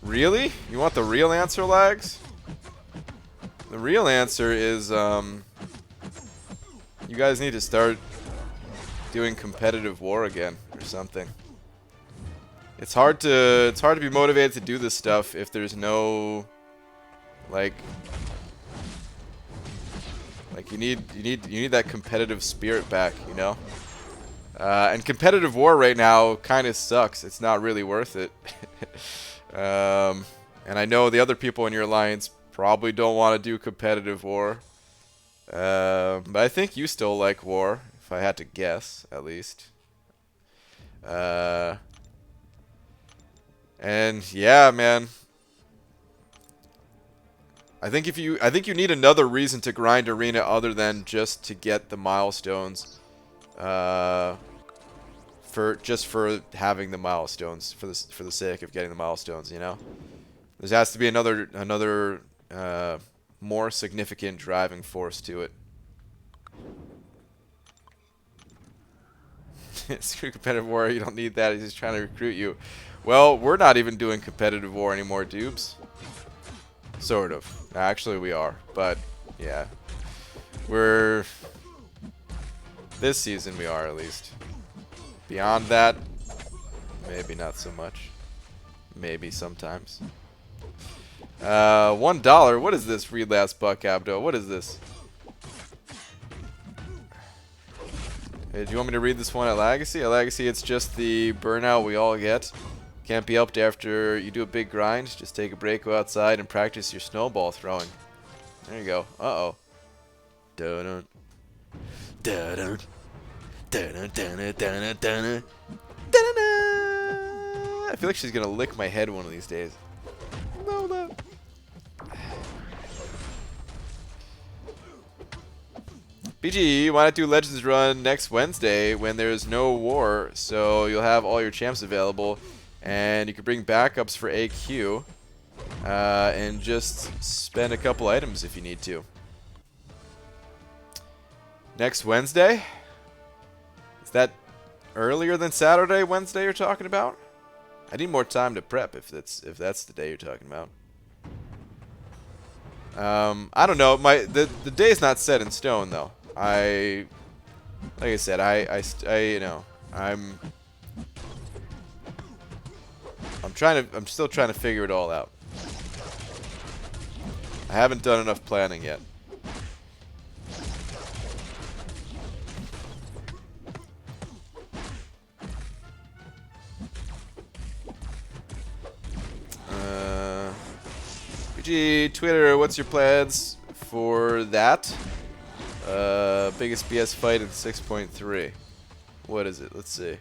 Really? You want the real answer, Lags? The real answer is, you guys need to start doing competitive war again or something. It's hard to be motivated to do this stuff if there's no like you need that competitive spirit back, you know? And competitive war right now kind of sucks. It's not really worth it. And I know the other people in your alliance probably don't want to do competitive war. But I think you still like war, if I had to guess, at least. And yeah, man. I think you need another reason to grind arena other than just to get the milestones. For having the milestones, for the sake of getting the milestones, you know. There has to be another more significant driving force to it. Screw competitive war, you don't need that, he's just trying to recruit you. Well, we're not even doing competitive war anymore, dupes. Sort of. Actually, we are, but yeah. This season we are, at least. Beyond that, maybe not so much. Maybe sometimes. $1. What is this? Read last buck, Abdo. What is this? Hey, do you want me to read this one at Legacy? At Legacy, it's just the burnout we all get. Can't be helped after you do a big grind. Just take a break, go outside, and practice your snowball throwing. There you go. Uh-oh. Dun-dun. Dun-dun. Dun-dun, dun-dun, dun-dun, dun-dun. Dun-dun. I feel like she's gonna lick my head one of these days. No, no. BG, why not do Legends Run next Wednesday when there's no war, so you'll have all your champs available, and you can bring backups for AQ, and just spend a couple items if you need to. Next Wednesday? Is that earlier than Saturday, Wednesday you're talking about? I need more time to prep if that's the day you're talking about. I don't know. The day's not set in stone though. Like I said, you know, I'm still trying to figure it all out. I haven't done enough planning yet. BG, Twitter, what's your plans for that? Biggest BS fight in 6.3. What is it? Let's see.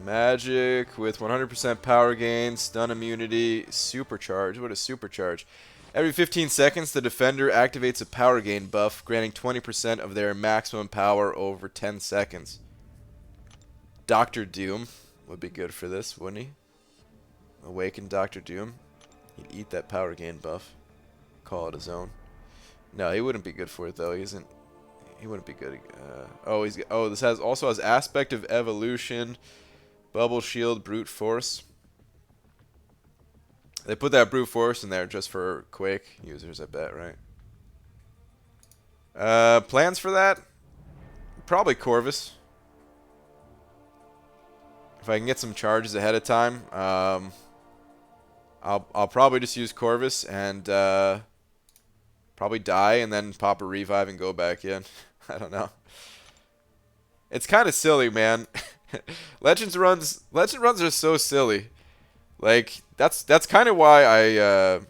Magic with 100% power gain, stun immunity, supercharge. What is supercharge? Every 15 seconds, the defender activates a power gain buff, granting 20% of their maximum power over 10 seconds. Dr. Doom would be good for this, wouldn't he? Awaken Dr. Doom. He'd eat that power gain buff. Call it his own. No, he wouldn't be good for it though. He wouldn't be good. This also has aspect of evolution, bubble shield, brute force. They put that brute force in there just for Quake users, I bet, right? Plans for that? Probably Corvus. If I can get some charges ahead of time, I'll probably just use Corvus and probably die and then pop a revive and go back in. I don't know. It's kind of silly, man. Legend runs are so silly. Like that's kind of why I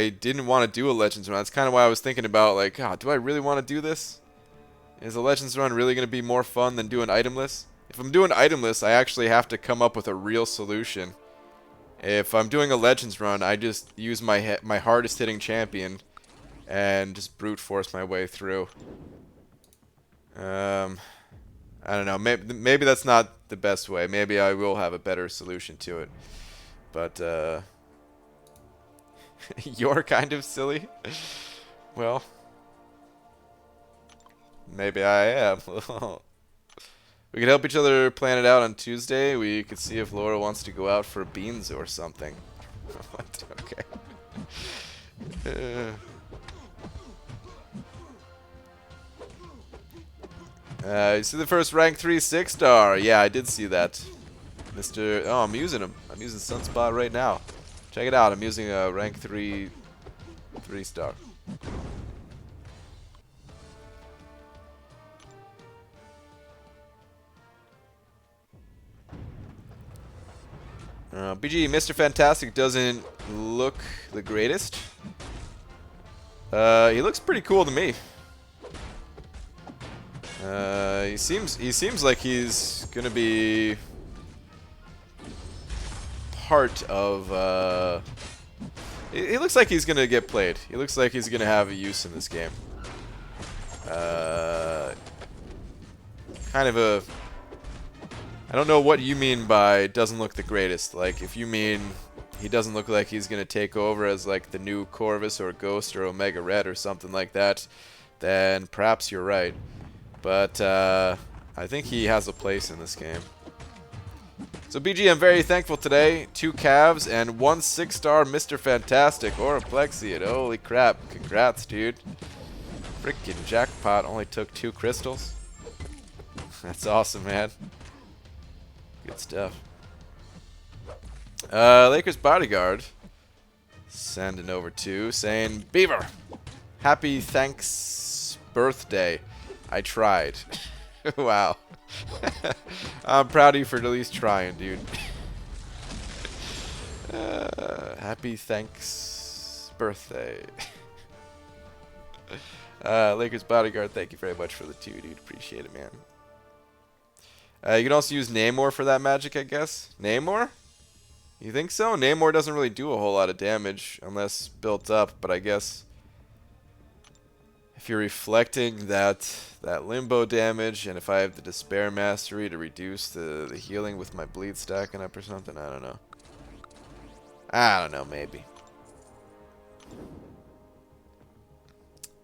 didn't want to do a Legends run. That's kind of why I was thinking about like, God, do I really want to do this? Is a Legends run really going to be more fun than doing itemless? If I'm doing itemless, I actually have to come up with a real solution. If I'm doing a Legends run, I just use my hardest hitting champion and just brute force my way through. I don't know. Maybe that's not the best way. Maybe I will have a better solution to it. But you're kind of silly. Well, maybe I am. We could help each other plan it out on Tuesday. We could see if Laura wants to go out for beans or something. What? Okay. You see the first rank 3 6-star? Yeah, I did see that. Mr. Oh, I'm using him. I'm using Sunspot right now. Check it out. I'm using a rank 3 3-star. BG, Mr. Fantastic doesn't look the greatest. He looks pretty cool to me. He seems like he's gonna be part of. He looks like he's gonna get played. He looks like he's gonna have a use in this game. Kind of a. I don't know what you mean by doesn't look the greatest. Like, if you mean he doesn't look like he's gonna take over as like the new Corvus or Ghost or Omega Red or something like that, then perhaps you're right. But I think he has a place in this game. So BG, I'm very thankful today. 2 Cavs and 1 6-star Mr. Fantastic or a Plexiad. Holy crap. Congrats, dude. Freaking jackpot. Only took 2 crystals. That's awesome, man. Good stuff. Lakers Bodyguard. Sending over to saying, Beaver, happy thanks birthday. I tried. Wow. I'm proud of you for at least trying, dude. Happy thanks birthday. Lakers Bodyguard, thank you very much for the 2, dude. Appreciate it, man. You can also use Namor for that magic, I guess. Namor? You think so? Namor doesn't really do a whole lot of damage unless built up, but I guess if you're reflecting that limbo damage, and if I have the Despair Mastery to reduce the healing with my bleed stacking up or something, I don't know. I don't know, maybe.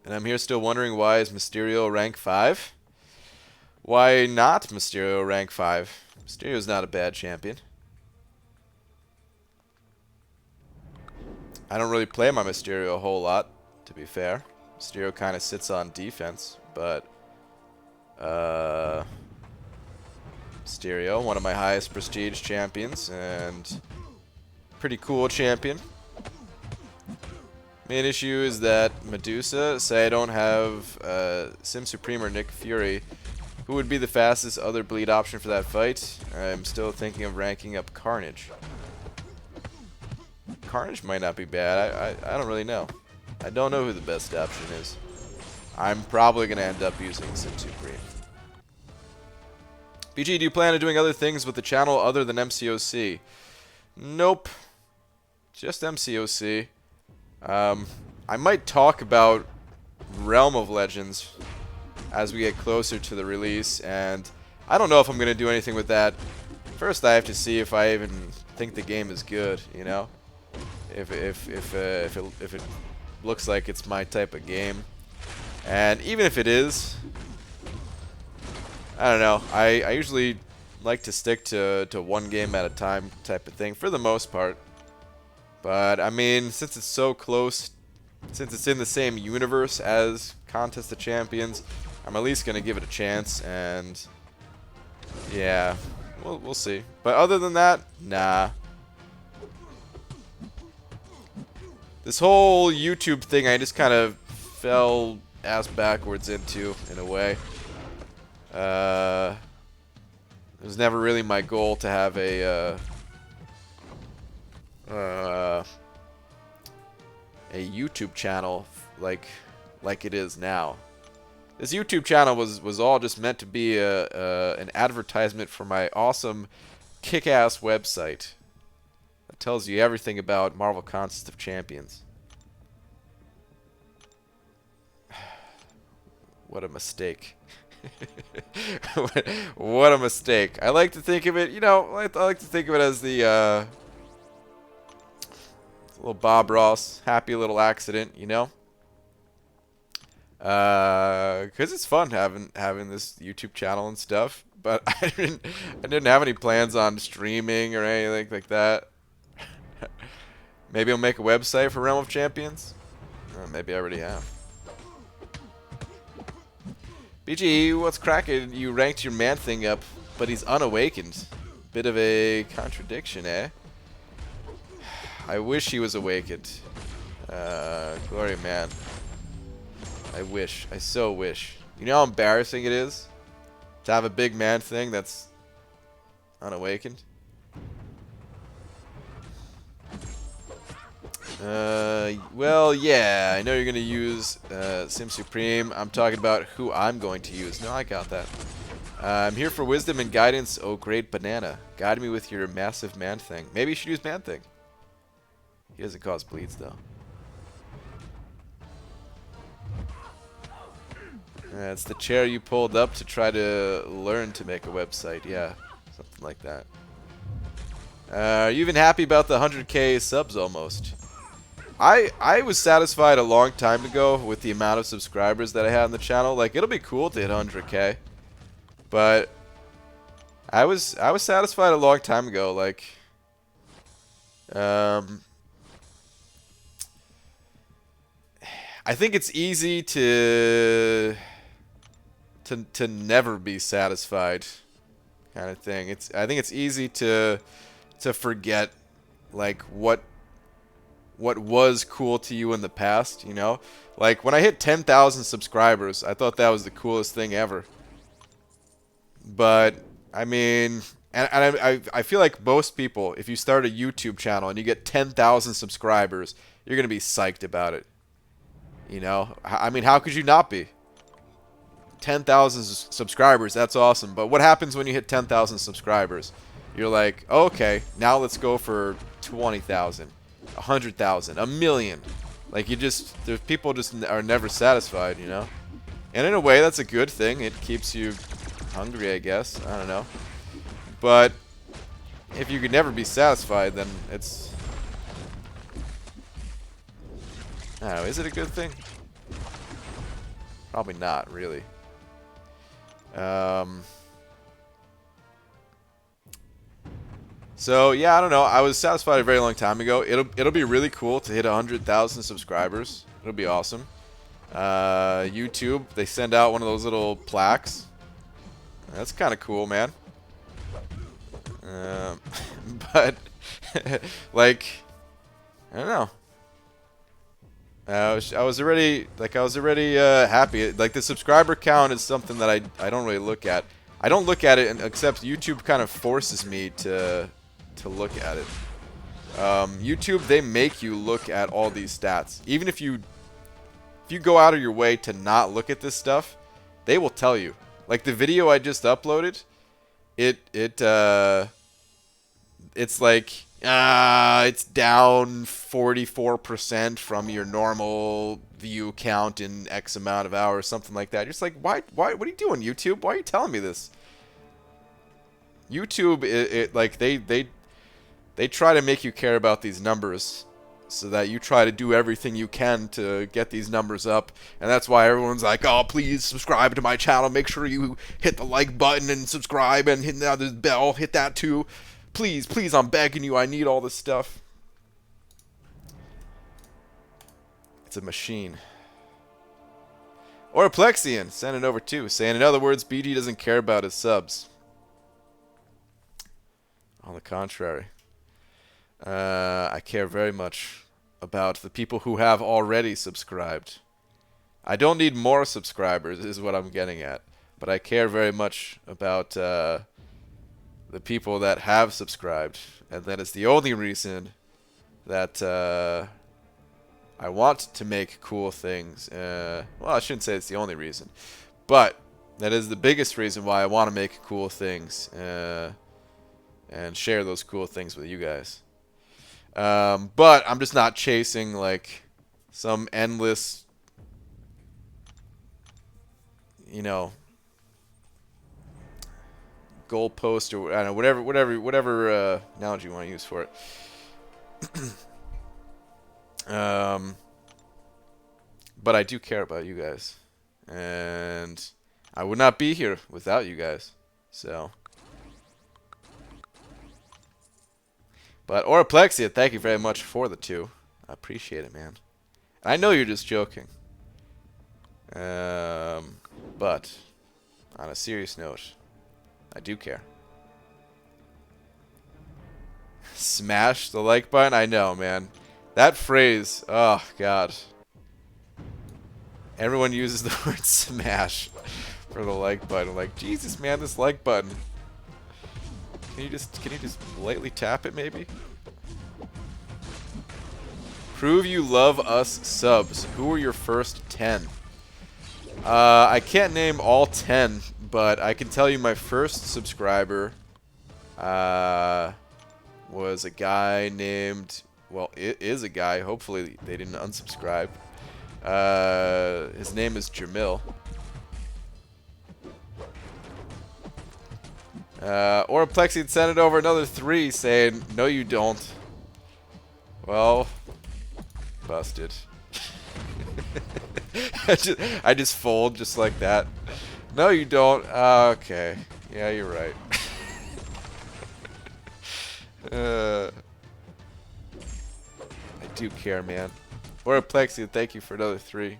And I'm here still wondering, why is Mysterio rank 5? Why not Mysterio rank 5? Mysterio's not a bad champion. I don't really play my Mysterio a whole lot, to be fair. Mysterio kind of sits on defense, but Mysterio, one of my highest prestige champions, and pretty cool champion. Main issue is that Medusa, say I don't have Sim Supreme or Nick Fury, who would be the fastest other bleed option for that fight? I'm still thinking of ranking up Carnage. Carnage might not be bad. I don't really know. I don't know who the best option is. I'm probably going to end up using Sim Supreme. BG, do you plan on doing other things with the channel other than MCOC? Nope. Just MCOC. I might talk about Realm of Legends as we get closer to the release, and I don't know if I'm going to do anything with that. First, I have to see if I even think the game is good, you know? If it looks like it's my type of game. And even if it is, I don't know. I usually like to stick to one game at a time type of thing for the most part. But I mean, since it's so close, since it's in the same universe as Contest of Champions, I'm at least gonna give it a chance. And yeah, we'll see. But other than that, nah. This whole YouTube thing, I just kind of fell ass backwards into, in a way. It was never really my goal to have a YouTube channel like it is now. This YouTube channel was all just meant to be an advertisement for my awesome kick-ass website that tells you everything about Marvel Contest of Champions. What a mistake. What a mistake. I like to think of it, you know, I like to think of it as the little Bob Ross happy little accident, you know? Cause it's fun having this YouTube channel and stuff, but I didn't have any plans on streaming or anything like that. Maybe I'll make a website for Realm of Champions. Maybe I already have. BG, what's cracking? You ranked your man thing up, but he's unawakened. Bit of a contradiction, eh? I wish he was awakened. Glory man. I wish. I so wish. You know how embarrassing it is to have a big man thing that's unawakened? Well, yeah, I know you're going to use Sim Supreme. I'm talking about who I'm going to use. No, I got that. I'm here for wisdom and guidance, oh great banana. Guide me with your massive man thing. Maybe you should use man thing. He doesn't cause bleeds, though. It's the chair you pulled up to try to learn to make a website. Yeah, something like that. Are you even happy about the 100k subs almost? I was satisfied a long time ago with the amount of subscribers that I had on the channel. Like, it'll be cool to hit 100k. But I was satisfied a long time ago. Like, I think it's easy to never be satisfied, kind of thing. I think it's easy to forget like what was cool to you in the past, you know? Like when I hit 10,000 subscribers, I thought that was the coolest thing ever. But I mean, and I feel like most people, if you start a YouTube channel and you get 10,000 subscribers, you're gonna be psyched about it. You know, I mean, how could you not be? 10,000 subscribers, that's awesome. But what happens when you hit 10,000 subscribers? You're like, oh, okay, now let's go for 20,000, 100,000, a million. Like, there's people just are never satisfied, you know? And in a way, that's a good thing. It keeps you hungry, I guess. I don't know. But if you could never be satisfied, then it's... I don't know, is it a good thing? Probably not, really. So yeah, I don't know. I was satisfied a very long time ago. It'll be really cool to hit 100,000 subscribers. It'll be awesome. YouTube, they send out one of those little plaques. That's kind of cool, man. But like, I don't know. I was already happy. Like the subscriber count is something that I don't really look at. I don't look at it, except YouTube kind of forces me to look at it. YouTube, they make you look at all these stats. Even if you go out of your way to not look at this stuff, they will tell you. Like the video I just uploaded, it's like it's down 44% from your normal view count in X amount of hours, something like that. You're just like, why? What are you doing, YouTube? Why are you telling me this? YouTube, like they try to make you care about these numbers, so that you try to do everything you can to get these numbers up, and that's why everyone's like, oh, please subscribe to my channel. Make sure you hit the like button and subscribe and hit the bell. Hit that too. Please, please, I'm begging you. I need all this stuff. It's a machine. Or Plexian, send it over too, saying, in other words, BG doesn't care about his subs. On the contrary. I care very much about the people who have already subscribed. I don't need more subscribers, is what I'm getting at. But I care very much about the people that have subscribed. And that is the only reason that I want to make cool things. Well, I shouldn't say it's the only reason. But that is the biggest reason why I want to make cool things. And share those cool things with you guys. But I'm just not chasing like some endless, you know, goalpost, or I don't know, whatever analogy you want to use for it. But I do care about you guys, and I would not be here without you guys. So. But Oraplexia, thank you very much for the 2. I appreciate it, man. I know you're just joking. But on a serious note, I do care. Smash the like button? I know, man. That phrase, oh god. Everyone uses the word smash for the like button. Like, Jesus, man, this like button. Can you just lightly tap it, maybe? Prove you love us subs. Who are your first 10? I can't name all 10, but I can tell you my first subscriber was a guy named... Well, it is a guy. Hopefully they didn't unsubscribe. His name is Jamil. Or Plexi sent it over another 3 saying, no you don't. Well, busted. I just fold just like that. No you don't. Okay. Yeah, you're right. I do care, man. Or Plexi, thank you for another 3.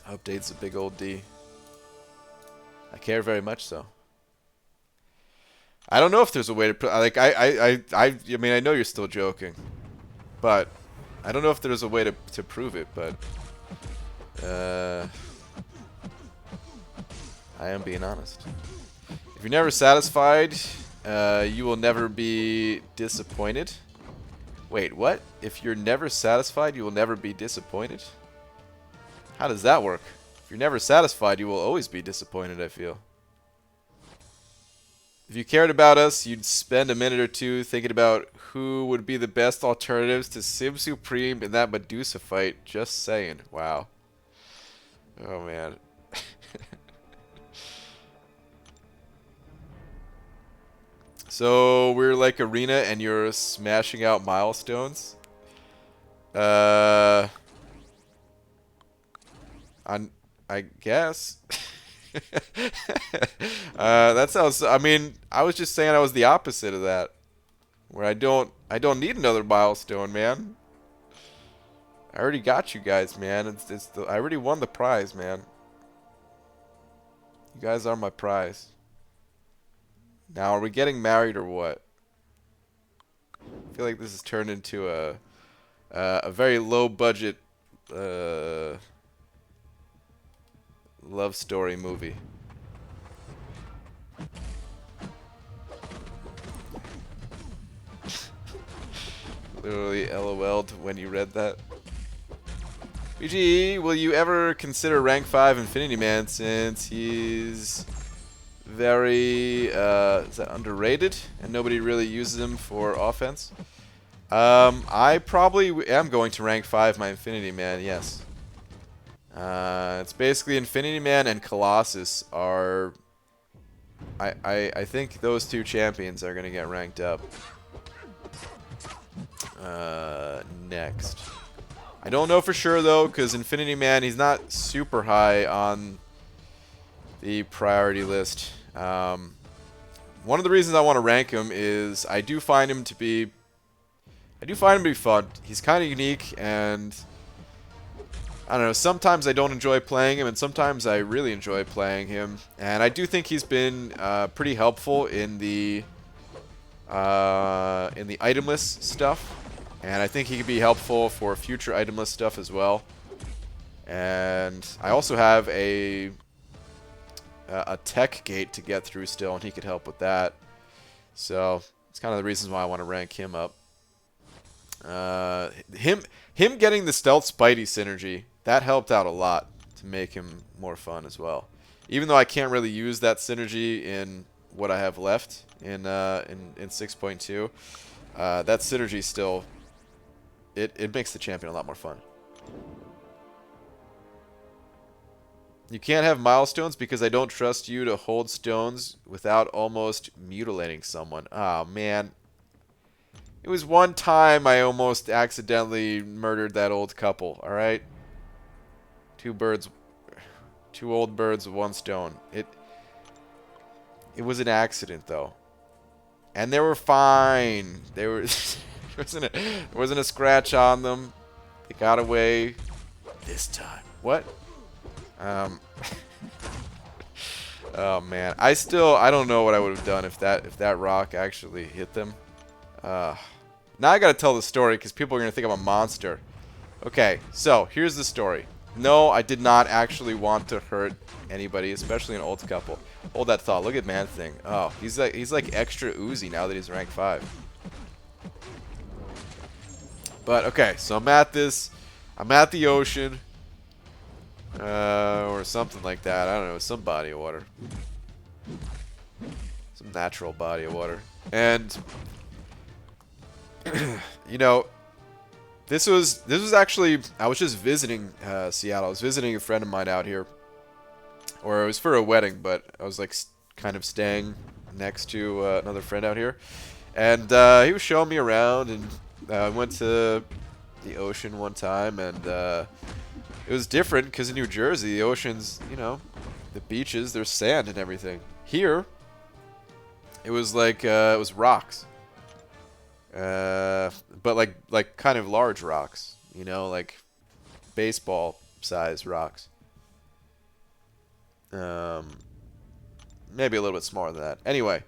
Update's a big old D. I care very much so. I don't know if there's a way to like I mean I know you're still joking, but I don't know if there's a way to prove it. But I am being honest. If you're never satisfied, you will never be disappointed. Wait, what? If you're never satisfied, you will never be disappointed? How does that work? If you're never satisfied, you will always be disappointed, I feel. If you cared about us, you'd spend a minute or 2 thinking about who would be the best alternatives to Sim Supreme in that Medusa fight. Just saying. Wow. Oh, man. So, we're like Arena and you're smashing out milestones? Uh, I guess. That sounds. I mean, I was just saying I was the opposite of that, where I don't need another milestone, man. I already got you guys, man. I already won the prize, man. You guys are my prize. Now, are we getting married or what? I feel like this has turned into a very low budget love story movie. Literally LOL'd when you read that. BG, will you ever consider rank 5 Infinity Man since he's very is that underrated and nobody really uses him for offense? I probably am going to rank 5 my Infinity Man, yes. It's basically Infinity Man and Colossus are I think those two champions are gonna get ranked up. Next. I don't know for sure though, because Infinity Man, he's not super high on the priority list. One of the reasons I want to rank him is I do find him to be fun. He's kind of unique, and I don't know, sometimes I don't enjoy playing him, and sometimes I really enjoy playing him. And I do think he's been pretty helpful in the itemless stuff. And I think he could be helpful for future itemless stuff as well. And I also have a tech gate to get through still, and he could help with that. So it's kind of the reasons why I want to rank him up. Him getting the stealth Spidey synergy, that helped out a lot to make him more fun as well. Even though I can't really use that synergy in what I have left in 6.2, that synergy still it makes the champion a lot more fun. You can't have milestones because I don't trust you to hold stones without almost mutilating someone. Oh man. It was one time I almost accidentally murdered that old couple, alright? Two old birds with one stone. It was an accident though. And they were fine. They were there wasn't a scratch on them. They got away this time. What? Oh man, I don't know what I would have done if that rock actually hit them. Now I gotta tell the story because people are gonna think I'm a monster. Okay, so here's the story. No, I did not actually want to hurt anybody, especially an old couple. Hold that thought. Look at Man Thing. Oh, he's like extra oozy now that he's rank 5. But okay, so I'm at the ocean. Or something like that. I don't know, some body of water. Some natural body of water. And you know, this was actually, I was just visiting Seattle. I was visiting a friend of mine out here. Or it was for a wedding, but I was like kind of staying next to another friend out here. And he was showing me around, and I went to the ocean one time, and it was different because in New Jersey, the ocean's, you know, the beaches, there's sand and everything. Here, it was like, it was rocks. But like kind of large rocks, you know, like baseball size rocks. Maybe a little bit smaller than that. Anyway,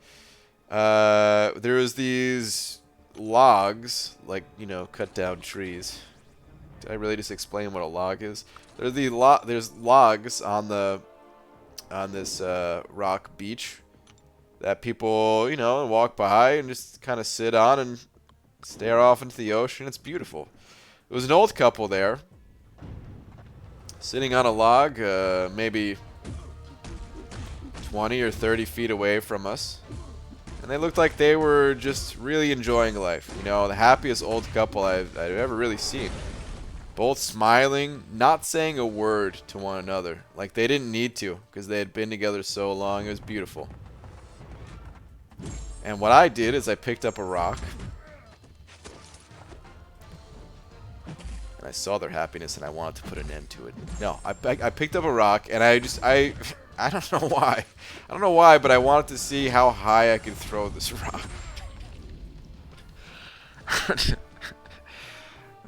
there was these logs, like, you know, cut down trees. Did I really just explain what a log is? There's logs on this rock beach that people, you know, walk by and just kind of sit on and stare off into the ocean. It's beautiful. There was an old couple there, sitting on a log, maybe 20 or 30 feet away from us. And they looked like they were just really enjoying life. You know, the happiest old couple I've ever really seen. Both smiling, not saying a word to one another. Like they didn't need to, because they had been together so long. It was beautiful. And what I did is I picked up a rock. I saw their happiness and I wanted to put an end to it. No, I picked up a rock and I don't know why. I don't know why, but I wanted to see how high I could throw this rock.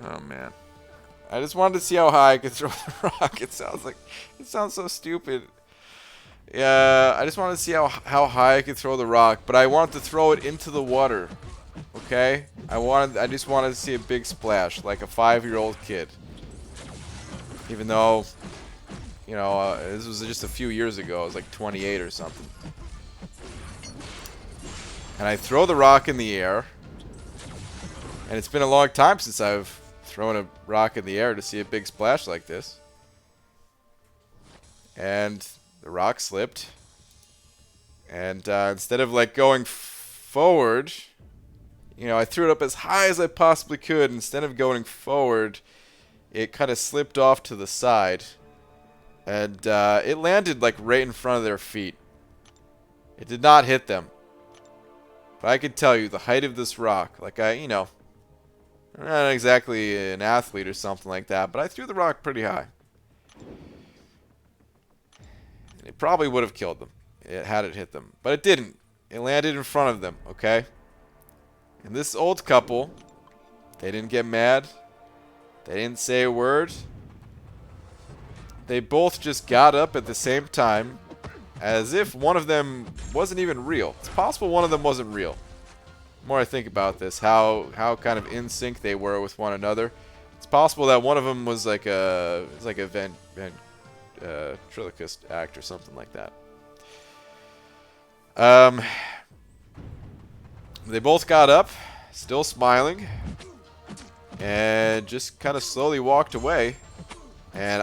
Oh man. I just wanted to see how high I could throw the rock. It sounds so stupid. Yeah, I just wanted to see how high I could throw the rock, but I wanted to throw it into the water. Okay? I just wanted to see a big splash, like a 5-year-old kid. Even though, you know, this was just a few years ago. I was like 28 or something. And I throw the rock in the air. And it's been a long time since I've thrown a rock in the air to see a big splash like this. And the rock slipped. And instead of like going forward, you know, I threw it up as high as I possibly could. Instead of going forward, it kind of slipped off to the side. And it landed like right in front of their feet. It did not hit them. But I could tell you the height of this rock, like you know, I'm not exactly an athlete or something like that, but I threw the rock pretty high. And it probably would have killed them. It had it hit them. But it didn't. It landed in front of them, okay? And this old couple, they didn't get mad. They didn't say a word. They both just got up at the same time, as if one of them wasn't even real. It's possible one of them wasn't real. The more I think about this, how kind of in sync they were with one another. It's possible that one of them was like a ventriloquist act or something like that. They both got up, still smiling, and just kind of slowly walked away. And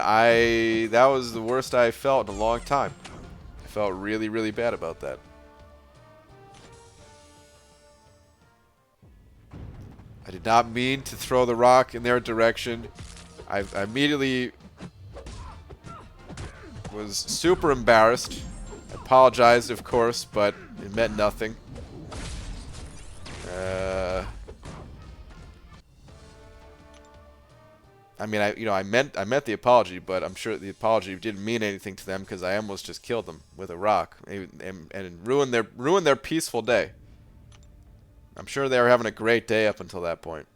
that was the worst I felt in a long time. I felt really, really bad about that. I did not mean to throw the rock in their direction. I immediately was super embarrassed. I apologized, of course, but it meant nothing. I mean, I meant the apology, but I'm sure the apology didn't mean anything to them because I almost just killed them with a rock and ruined their peaceful day. I'm sure they were having a great day up until that point.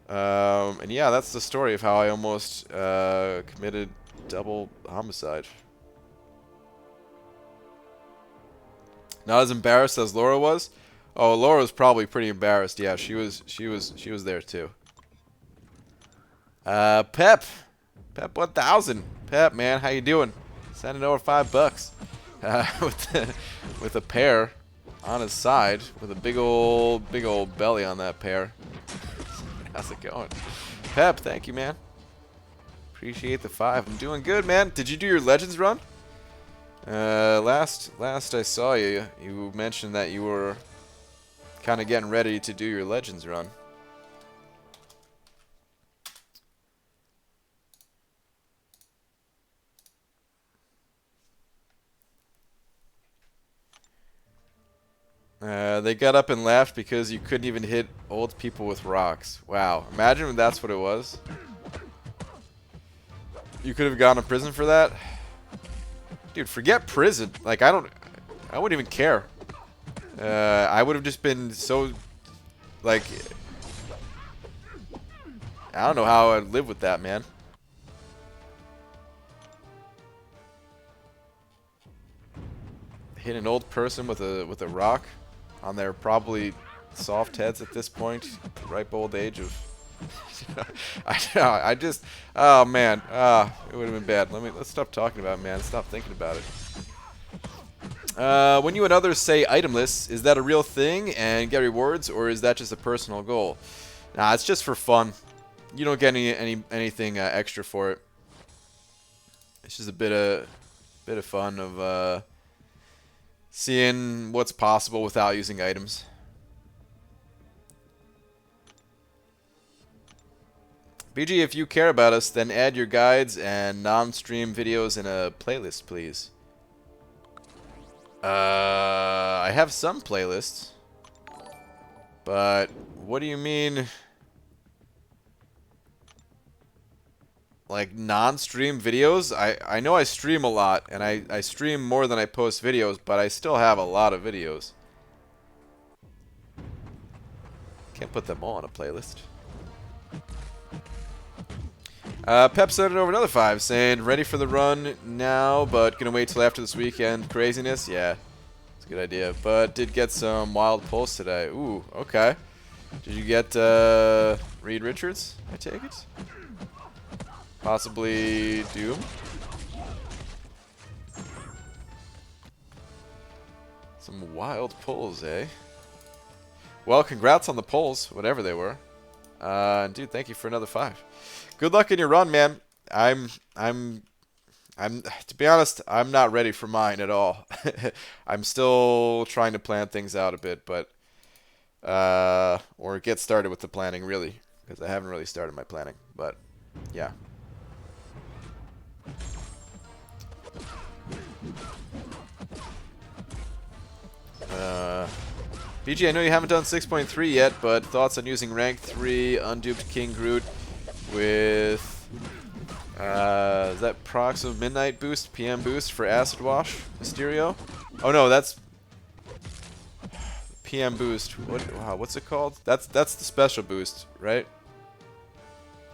And yeah, that's the story of how I almost committed double homicide. Not as embarrassed as Laura was. Oh, Laura was probably pretty embarrassed. Yeah, she was there too. Pep 1000. Pep, man, how you doing? Sending over $5 with a pear on his side with a big old belly on that pear. How's it going? Pep, thank you, man. Appreciate the 5. I'm doing good, man. Did you do your Legends run? Last I saw you, you mentioned that you were kind of getting ready to do your Legends run. They got up and laughed because you couldn't even hit old people with rocks. Wow. Imagine if that's what it was. You could have gone to prison for that? Dude, forget prison. Like, I wouldn't even care. I would have just been so, like, I don't know how I'd live with that, man. Hit an old person with a rock on their probably soft heads at this point, ripe old age of. I just, oh man, it would have been bad. Let's stop talking about it, man. Stop thinking about it. When you and others say itemless, is that a real thing and get rewards, or is that just a personal goal? Nah, it's just for fun. You don't get anything extra for it. It's just a bit of fun of seeing what's possible without using items. BG, if you care about us, then add your guides and non-stream videos in a playlist, please. I have some playlists. But what do you mean? like non-stream videos. I know I stream a lot, and I stream more than I post videos, but I still have a lot of videos. Can't put them all on a playlist. Pep sent it over another 5, saying, ready for the run now, but gonna wait till after this weekend. Craziness? Yeah, it's a good idea. But did get some wild pulls today. Ooh, okay. Did you get Reed Richards, I take it? Possibly Doom? Some wild pulls, eh? Well, congrats on the pulls, whatever they were. Dude, thank you for another 5. Good luck in your run, man. I'm to be honest, I'm not ready for mine at all. I'm still trying to plan things out a bit, but or get started with the planning really, because I haven't really started my planning. But yeah. BG, I know you haven't done 6.3 yet, but thoughts on using rank 3 unduped King Groot with is that procs of Midnight Boost, PM Boost for Acid Wash, Mysterio? Oh no, that's PM Boost. What's it called? That's the special boost, right?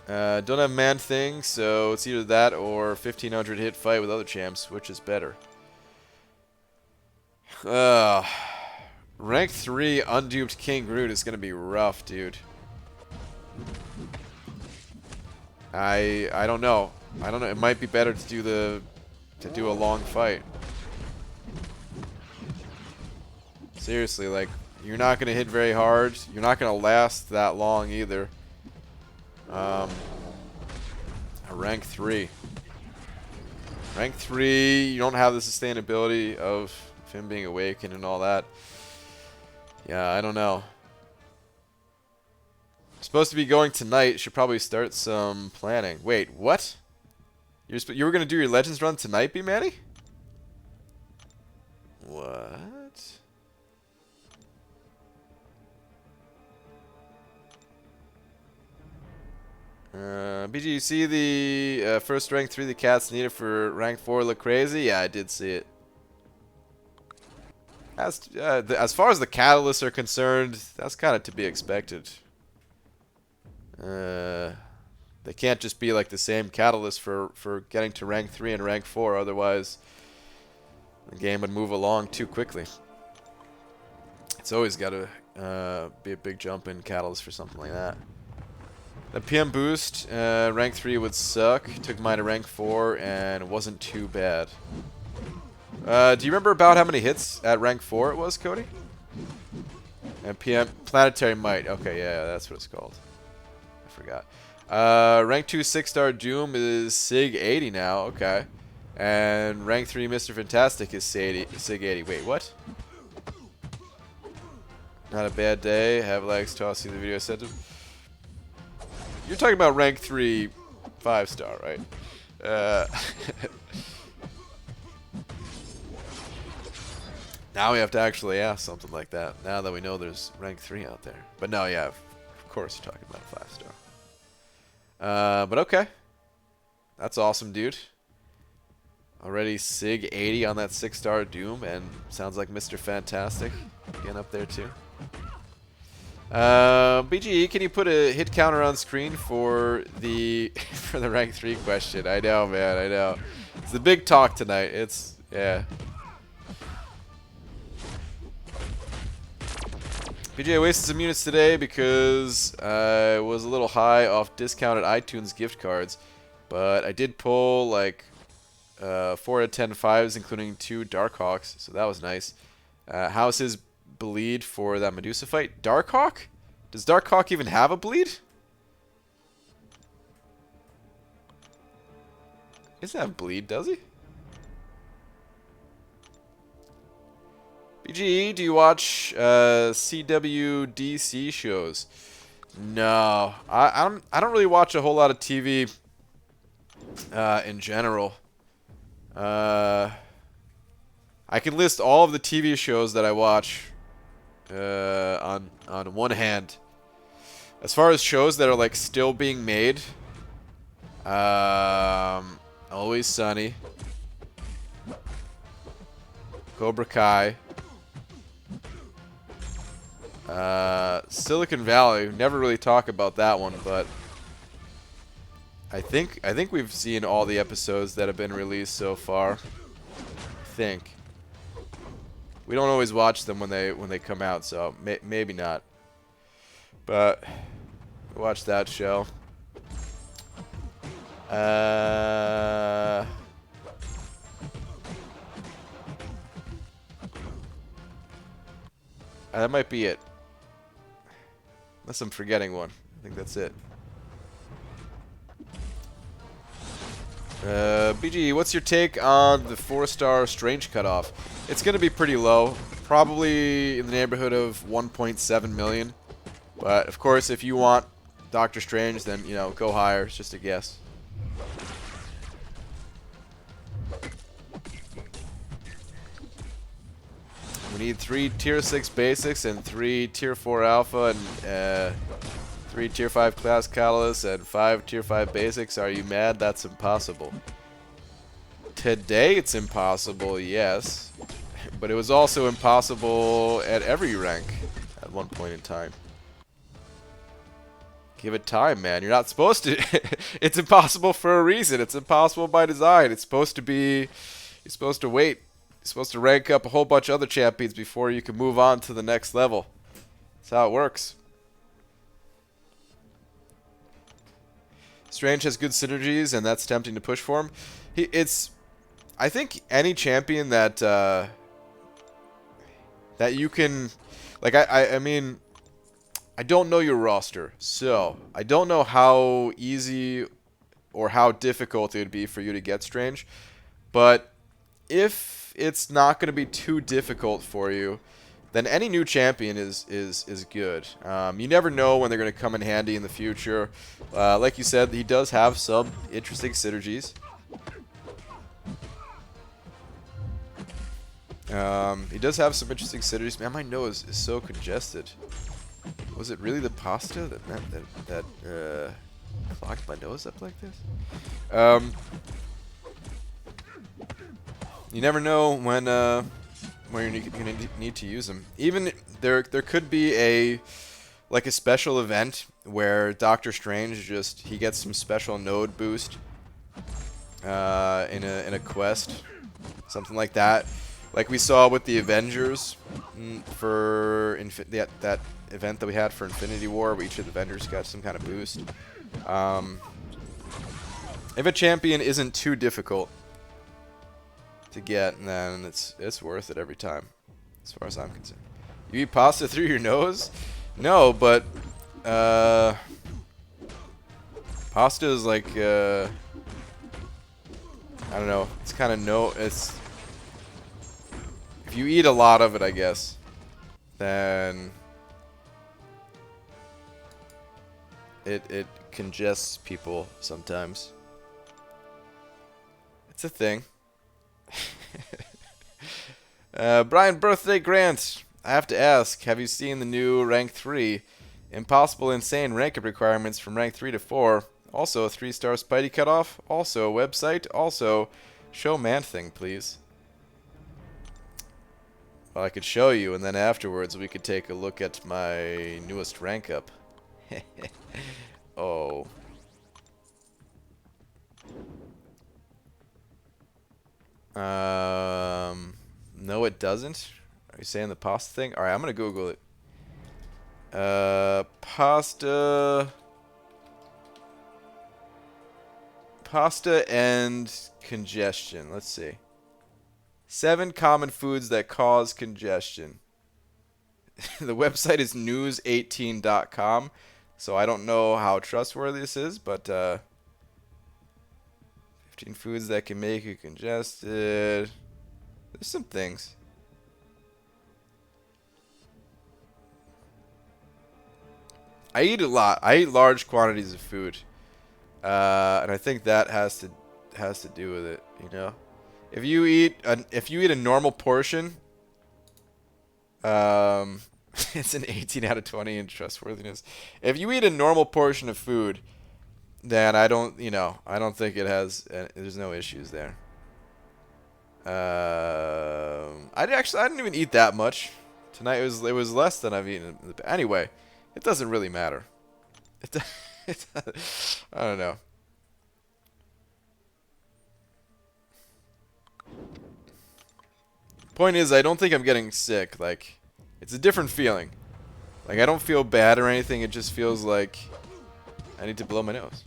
Don't have Man Thing, so it's either that or 1500 hit fight with other champs, which is better. Rank 3 unduped King Groot is gonna be rough, dude. I don't know. I don't know. It might be better to do a long fight. Seriously, like, you're not gonna hit very hard. You're not gonna last that long either. A rank 3. Rank 3, you don't have the sustainability of him being awakened and all that. Yeah, I don't know. Supposed to be going tonight. Should probably start some planning. Wait, what? You were gonna do your Legends run tonight, B-Manny? What? BG, you see the first rank 3 the cats needed for rank 4 look crazy? Yeah, I did see it. As far as the catalysts are concerned, that's kind of to be expected. They can't just be like the same catalyst for getting to rank 3 and rank 4, otherwise the game would move along too quickly. It's always got to be a big jump in catalyst for something like that. The PM boost, rank 3 would suck. Took mine to rank 4 and it wasn't too bad. Do you remember about how many hits at rank 4 it was, Cody? And PM Planetary Might. Okay, yeah, that's what it's called. I forgot. Rank 2 6-star Doom is Sig 80 now. Okay. And rank 3 Mr. Fantastic is Sig 80. Wait, what? Not a bad day. Have likes to see the video I sent him. You're talking about rank 3 5-star, right? Now we have to actually ask something like that, now that we know there's rank 3 out there. But no, yeah, of course you're talking about a 5-star. But okay. That's awesome, dude. Already Sig 80 on that 6-star Doom, and sounds like Mr. Fantastic getting up there too. BGE, can you put a hit counter on screen for the for the rank 3 question? I know, man, I know. It's the big talk tonight. It's, yeah. BJ, I wasted some units today because I was a little high off discounted iTunes gift cards, but I did pull like 4 out of 10 5s, including 2 Darkhawks, so that was nice. How's his bleed for that Medusa fight? Darkhawk? Does Darkhawk even have a bleed? He doesn't have bleed, does he? BGE, do you watch CWDC shows? No, I don't really watch a whole lot of TV in general. I can list all of the TV shows that I watch on one hand. As far as shows that are like still being made, Always Sunny. Cobra Kai. Silicon Valley. Never really talk about that one, but I think we've seen all the episodes that have been released so far. I think. We don't always watch them when they come out, so maybe not. But watch that show. That might be it. Unless I'm forgetting one. I think that's it. BG, what's your take on the 4-star Strange cutoff? It's going to be pretty low. Probably in the neighborhood of 1.7 million. But, of course, if you want Doctor Strange, then, you know, go higher. It's just a guess. We need 3 Tier 6 Basics and 3 Tier 4 Alpha and 3 Tier 5 Class Catalysts and 5 Tier 5 Basics. Are you mad? That's impossible. Today it's impossible, yes. But it was also impossible at every rank at one point in time. Give it time, man. You're not supposed to. It's impossible for a reason. It's impossible by design. It's supposed to be. You're supposed to wait. You're supposed to rank up a whole bunch of other champions before you can move on to the next level. That's how it works. Strange has good synergies, and that's tempting to push for him. I think any champion that that you can, like, I mean, I don't know your roster, so I don't know how easy or how difficult it would be for you to get Strange, but if it's not going to be too difficult for you, then any new champion is good. You never know when they're going to come in handy in the future. Like you said, he does have some interesting synergies. He does have some interesting synergies. Man, my nose is so congested. Was it really the pasta that meant that clogged my nose up like this? You never know when you're gonna need to use them. Even there could be a special event where Doctor Strange he gets some special node boost in a quest, something like that. Like we saw with the Avengers for that event that we had for Infinity War, where each of the Avengers got some kind of boost. If a champion isn't too difficult to get, then it's worth it every time, as far as I'm concerned. You eat pasta through your nose? No, but pasta is like I don't know. It's kind of it's if you eat a lot of it, I guess, then it congests people sometimes. It's a thing. Brian Birthday Grant, I have to ask, have you seen the new rank 3 impossible insane rank up requirements from rank 3 to 4? Also a 3-star Spidey cutoff, also a website, also show man thing, please. Well, I could show you, and then afterwards we could take a look at my newest rank up. Oh. No, it doesn't. Are you saying the pasta thing? Alright, I'm gonna Google it. Pasta and congestion. Let's see. 7 common foods that cause congestion. The website is news18.com, so I don't know how trustworthy this is, but 15 foods that can make you congested. There's some things. I eat a lot. I eat large quantities of food, and I think that has to do with it. You know, if you eat a normal portion, it's an 18 out of 20 in trustworthiness. If you eat a normal portion of food, then I don't, I don't think it has. There's no issues there. I didn't even eat that much tonight. It was less than I've eaten. Anyway, it doesn't really matter. It, I don't know. Point is, I don't think I'm getting sick. Like, it's a different feeling. Like, I don't feel bad or anything. It just feels like I need to blow my nose.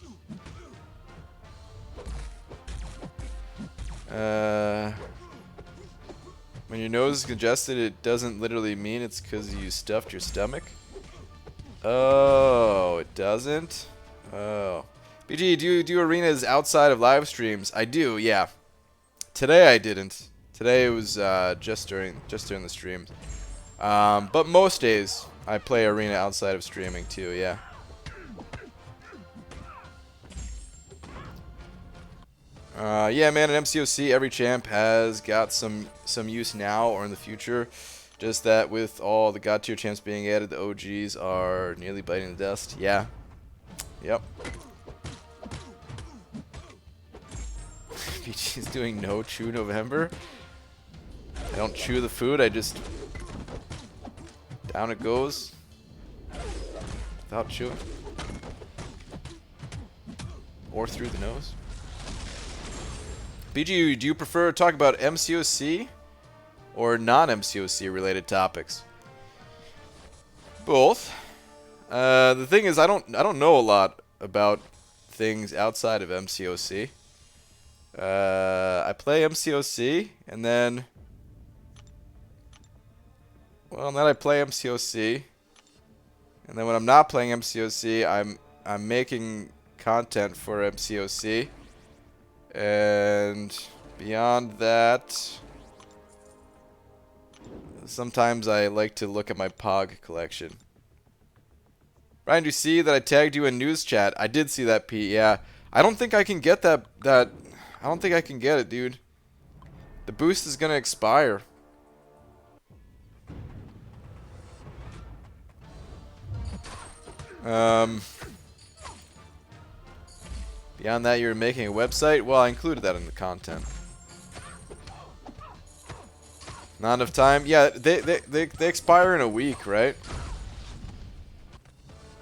When your nose is congested, it doesn't literally mean it's because you stuffed your stomach. Oh, it doesn't? Oh. BG, do you do arenas outside of live streams? I do, yeah. Today I didn't. Today it was just during the streams. But most days I play arena outside of streaming too, yeah. Yeah, man, in MCOC, every champ has got some use now or in the future. Just that with all the God tier champs being added, the OGs are nearly biting the dust. Yeah. Yep. BG's doing no chew November. I don't chew the food, I just... down it goes. Without chewing. Or through the nose. BG, do you prefer to talk about MCOC or non-MCOC related topics? Both. The thing is, I don't know a lot about things outside of MCOC. I play MCOC, and then I play MCOC, and then when I'm not playing MCOC, I'm making content for MCOC. And beyond that, sometimes I like to look at my Pog collection. Ryan, do you see that I tagged you in news chat? I did see that, Pete. Yeah, I don't think I can get that. I don't think I can get it, dude. The boost is gonna expire. Beyond that, you're making a website? Well, I included that in the content. Not enough time? Yeah, they expire in a week, right?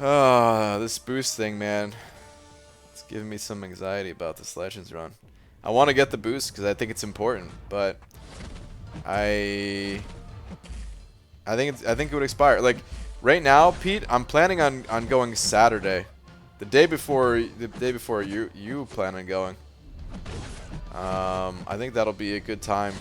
Ah, this boost thing, man. It's giving me some anxiety about this Legends run. I want to get the boost because I think it's important, but I think it would expire. Like right now, Pete, I'm planning on going Saturday. The day before you plan on going. I think that'll be a good time.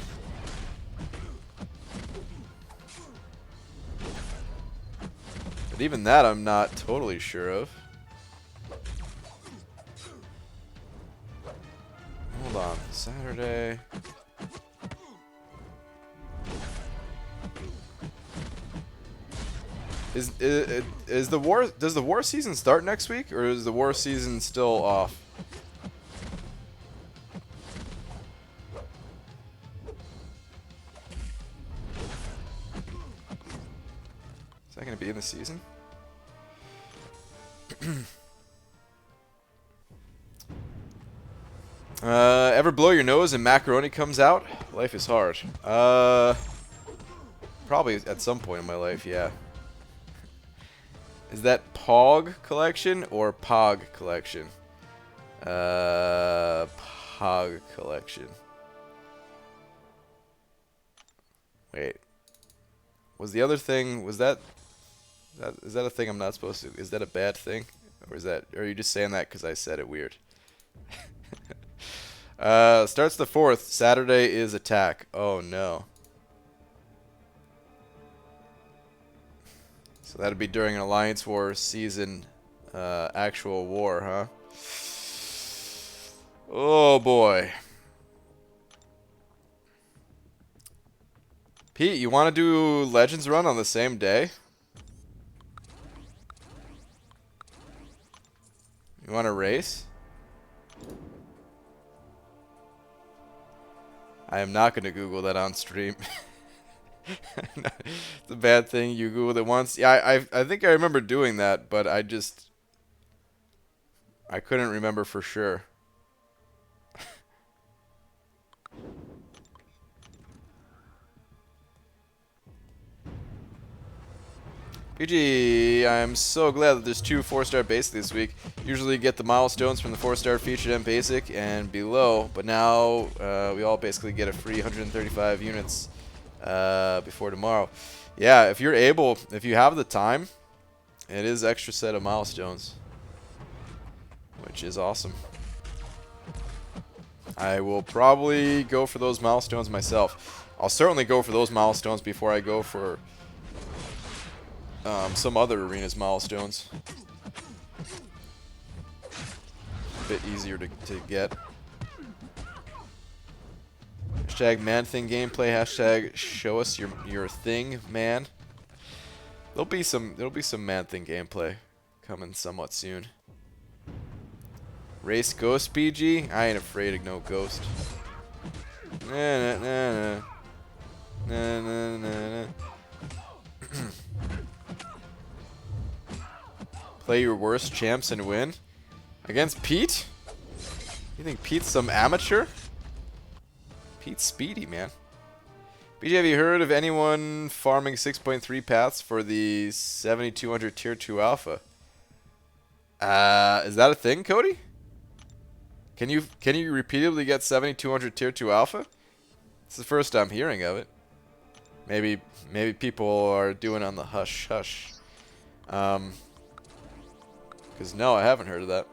But even that I'm not totally sure of. Hold on, Saturday. Is the war? Does the war season start next week, or is the war season still off? Is that gonna be in the season? Ever blow your nose and macaroni comes out? Life is hard. Probably at some point in my life, yeah. Is that Pog collection or Pog collection? Pog collection. Wait. Was the other thing, is that a thing I'm not supposed to, is that a bad thing? Or are you just saying that because I said it weird? Starts the 4th. Saturday is attack. Oh no. So that'd be during an Alliance War season, actual war, huh? Oh boy. Pete, you want to do Legends run on the same day? You want to race? I am not going to Google that on stream. It's a bad thing. You Googled it once. Yeah, I think I remember doing that, but I I couldn't remember for sure. PG, I'm so glad that there's 2 4-star basic this week. Usually get the milestones from the 4-star featured and basic and below, but now we all basically get a free 135 units before tomorrow. Yeah, if you're able, if you have the time, it is extra set of milestones, which is awesome. I will probably go for those milestones myself. I'll certainly go for those milestones before I go for some other arenas milestones. A bit easier to get. Hashtag man thing gameplay. Hashtag show us your thing, man. There'll be some man thing gameplay coming somewhat soon. Race Ghost BG? I ain't afraid of no ghost. Nah, nah, nah, nah. Nah, nah, nah, nah. Play your worst champs and win? Against Pete? You think Pete's some amateur? Pete's speedy, man. BJ, have you heard of anyone farming 6.3 paths for the 7200 tier 2 alpha? Is that a thing, Cody? Can you repeatedly get 7200 tier 2 alpha? It's the first I'm hearing of it. Maybe people are doing on the hush hush. Because no, I haven't heard of that.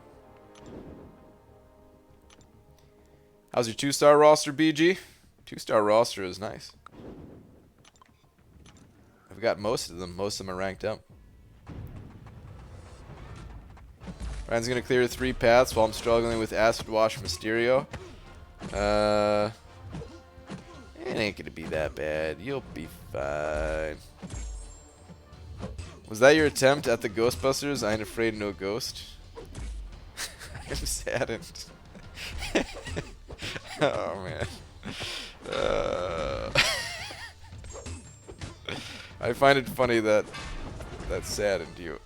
How's your 2-star roster, BG? 2-star roster is nice. I've got most of them. Most of them are ranked up. Ryan's going to clear 3 paths while I'm struggling with Acid Wash Mysterio. It ain't going to be that bad. You'll be fine. Was that your attempt at the Ghostbusters? I ain't afraid no ghost. I'm saddened. Oh, man. I find it funny that saddened you.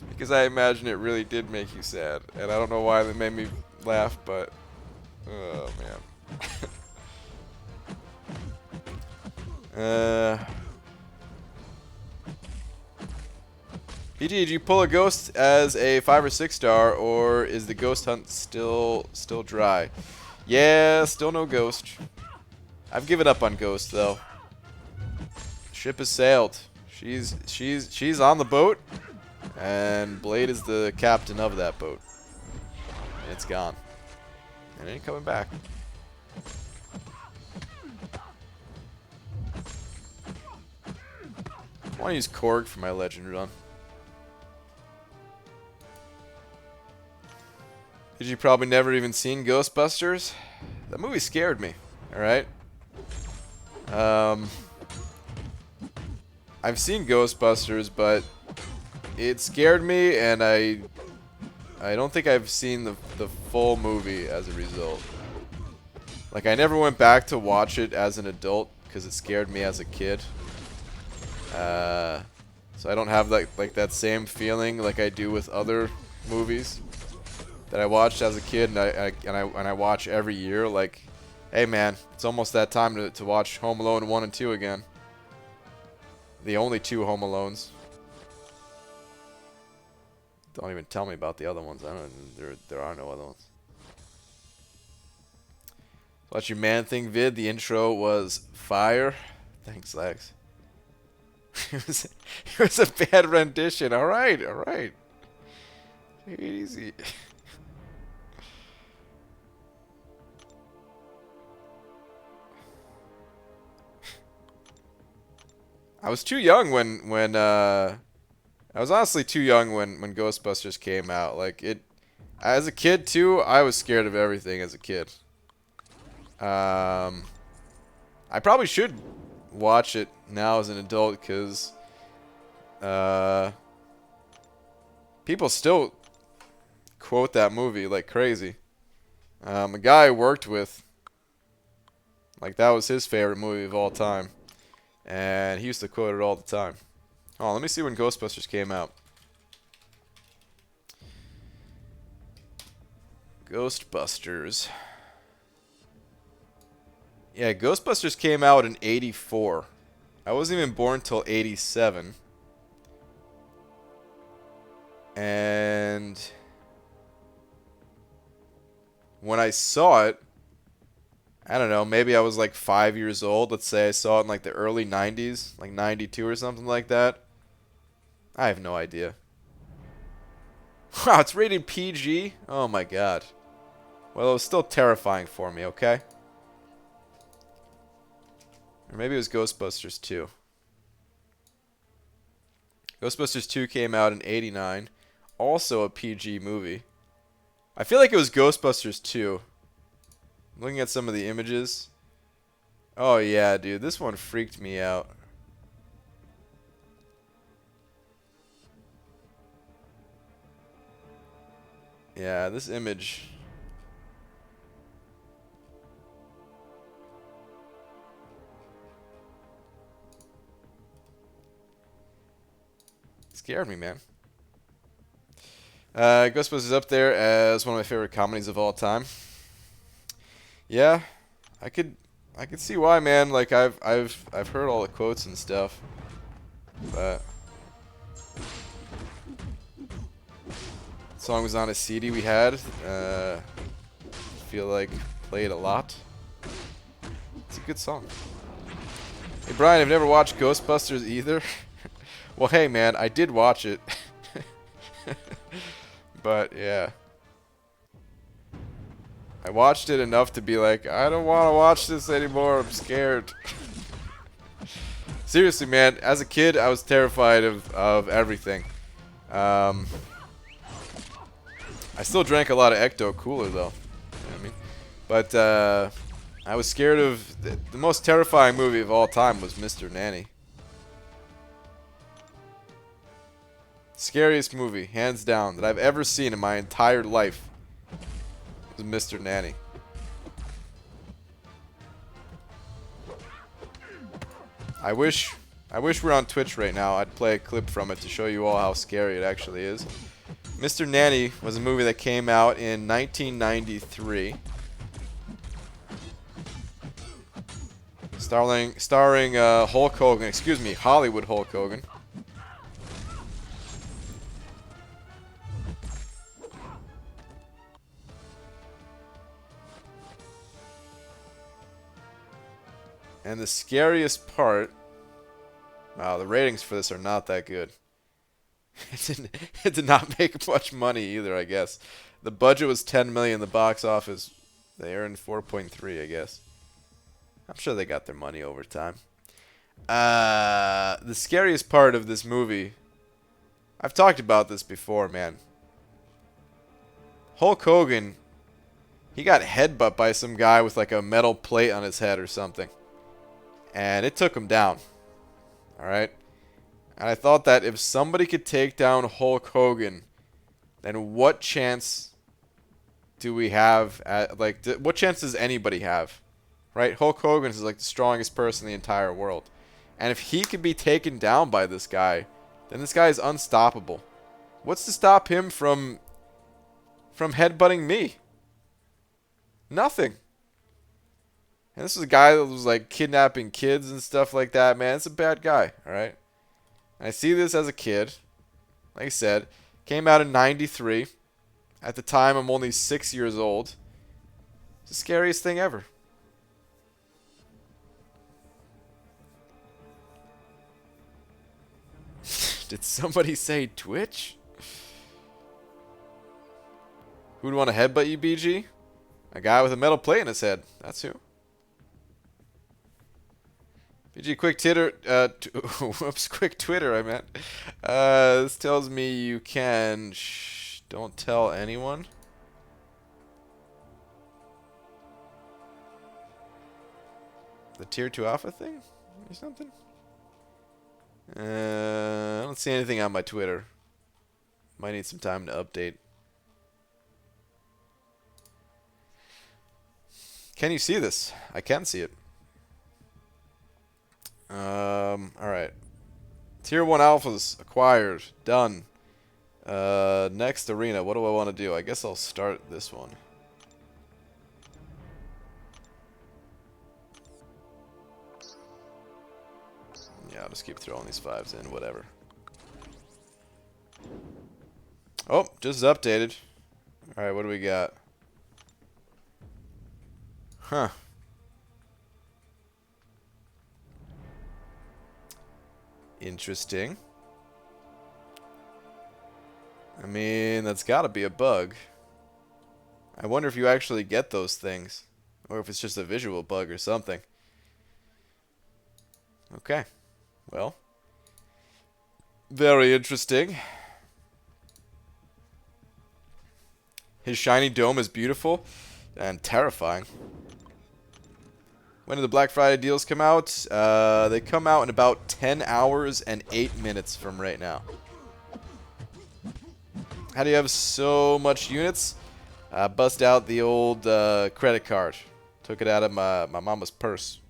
Because I imagine it really did make you sad, and I don't know why that made me laugh, but oh man. BG, did you pull a ghost as a 5 or 6-star, or is the ghost hunt still dry? Yeah, still no ghost. I've given up on ghost though. Ship has sailed. She's on the boat, and Blade is the captain of that boat. And it's gone. And it ain't coming back. I want to use Korg for my legend run. Did you probably never even seen Ghostbusters? That movie scared me. Alright? I've seen Ghostbusters, but it scared me, and I don't think I've seen the full movie as a result. Like, I never went back to watch it as an adult because it scared me as a kid. So I don't have like that same feeling like I do with other movies that I watched as a kid, and I watch every year. Like, hey man, it's almost that time to watch Home Alone 1 and 2 again. The only 2 Home Alones. Don't even tell me about the other ones. I don't. There are no other ones. Watch your Man Thing vid. The intro was fire. Thanks, Lex. It was a bad rendition. All right. Take it easy. I was too young when I was honestly too young when Ghostbusters came out. Like, it as a kid too, I was scared of everything as a kid. I probably should watch it now as an adult because people still quote that movie like crazy. A guy I worked with, like, that was his favorite movie of all time. And he used to quote it all the time. Oh, let me see when Ghostbusters came out. Ghostbusters. Yeah, Ghostbusters came out in '84. I wasn't even born till '87. And when I saw it, I don't know, maybe I was like 5 years old. Let's say I saw it in like the early '90s, like '92 or something like that. I have no idea. Wow, it's rated PG? Oh my god. Well, it was still terrifying for me, okay? Or maybe it was Ghostbusters 2. Ghostbusters 2 came out in '89. Also a PG movie. I feel like it was Ghostbusters 2. I'm looking at some of the images. Oh yeah, dude, this one freaked me out. Yeah, this image. Scared me, man. Ghostbusters up there as one of my favorite comedies of all time. Yeah, I could I could see why, man. Like I've heard all the quotes and stuff. But the song was on a CD we had. Feel like played a lot. It's a good song. Hey Brian, I've never watched Ghostbusters either. Well, hey man, I did watch it. But yeah. I watched it enough to be like, I don't want to watch this anymore. I'm scared. Seriously, man. As a kid, I was terrified of everything. I still drank a lot of Ecto Cooler, though. You know what I mean? But I was scared of... The most terrifying movie of all time was Mr. Nanny. Scariest movie, hands down, that I've ever seen in my entire life was Mr. Nanny. I wish we were on Twitch right now. I'd play a clip from it to show you all how scary it actually is. Mr. Nanny was a movie that came out in 1993. Starring Hulk Hogan, excuse me, Hollywood Hulk Hogan. And the scariest part, wow, the ratings for this are not that good. It did not make much money either, I guess. The budget was 10 million, the box office, they earned 4.3, I guess. I'm sure they got their money over time. The scariest part of this movie, I've talked about this before, man. Hulk Hogan, he got headbutt by some guy with like a metal plate on his head or something. And it took him down. Alright? And I thought that if somebody could take down Hulk Hogan, then what chance do we have at, like, what chance does anybody have? Right? Hulk Hogan is like the strongest person in the entire world. And if he could be taken down by this guy, then this guy is unstoppable. What's to stop him from headbutting me? Nothing. And this was a guy that was like kidnapping kids and stuff like that, man. It's a bad guy, alright? I see this as a kid. Like I said, came out in '93. At the time, I'm only 6 years old. It's the scariest thing ever. Did somebody say Twitch? Who'd want to headbutt you, BG? A guy with a metal plate in his head. That's who. BG, quick Twitter. Whoops, quick Twitter, I meant. This tells me you can. Shh, don't tell anyone. The tier 2 alpha thing? Or something? I don't see anything on my Twitter. Might need some time to update. Can you see this? I can see it. Alright. Tier 1 alphas acquired. Done. Next arena. What do I want to do? I guess I'll start this one. Yeah, I'll just keep throwing these 5s in. Whatever. Oh, just updated. Alright, what do we got? Huh. Interesting. I mean, that's gotta be a bug. I wonder if you actually get those things. Or if it's just a visual bug or something. Okay. Well. Very interesting. His shiny dome is beautiful and terrifying. When do the Black Friday deals come out? They come out in about 10 hours and 8 minutes from right now. How do you have so much units? Bust out the old credit card. Took it out of my mama's purse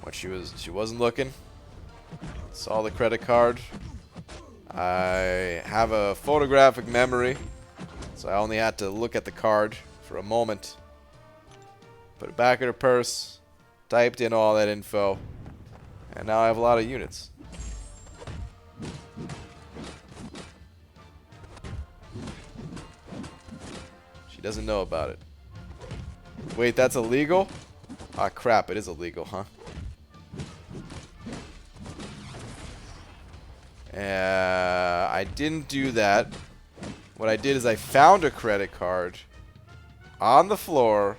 when she wasn't looking. Saw the credit card. I have a photographic memory, so I only had to look at the card for a moment. Put it back in her purse, typed in all that info, and now I have a lot of units. She doesn't know about it. Wait, that's illegal? Ah, crap, it is illegal, huh? I didn't do that. What I did is I found a credit card on the floor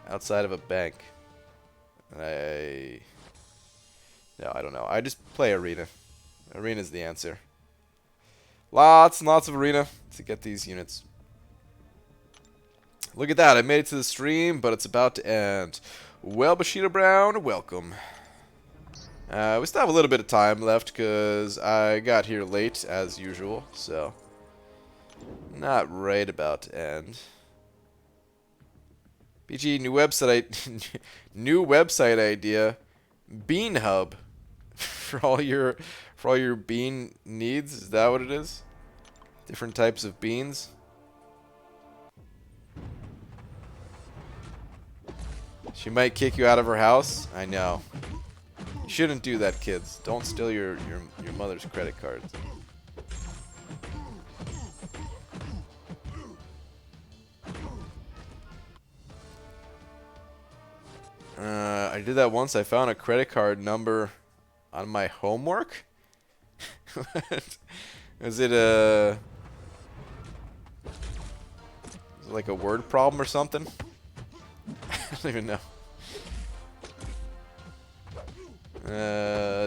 outside of a bank. No, I don't know. I just play arena. Arena's the answer. Lots and lots of arena to get these units. Look at that. I made it to the stream, but it's about to end. Well, Bushido Brown, welcome. We still have a little bit of time left because I got here late as usual, so not right about to end. BG, new website idea, Bean Hub for all your bean needs. Is that what it is? Different types of beans. She might kick you out of her house. I know. You shouldn't do that, kids. Don't steal your mother's credit cards. I did that once. I found a credit card number on my homework. Is it like a word problem or something? I don't even know.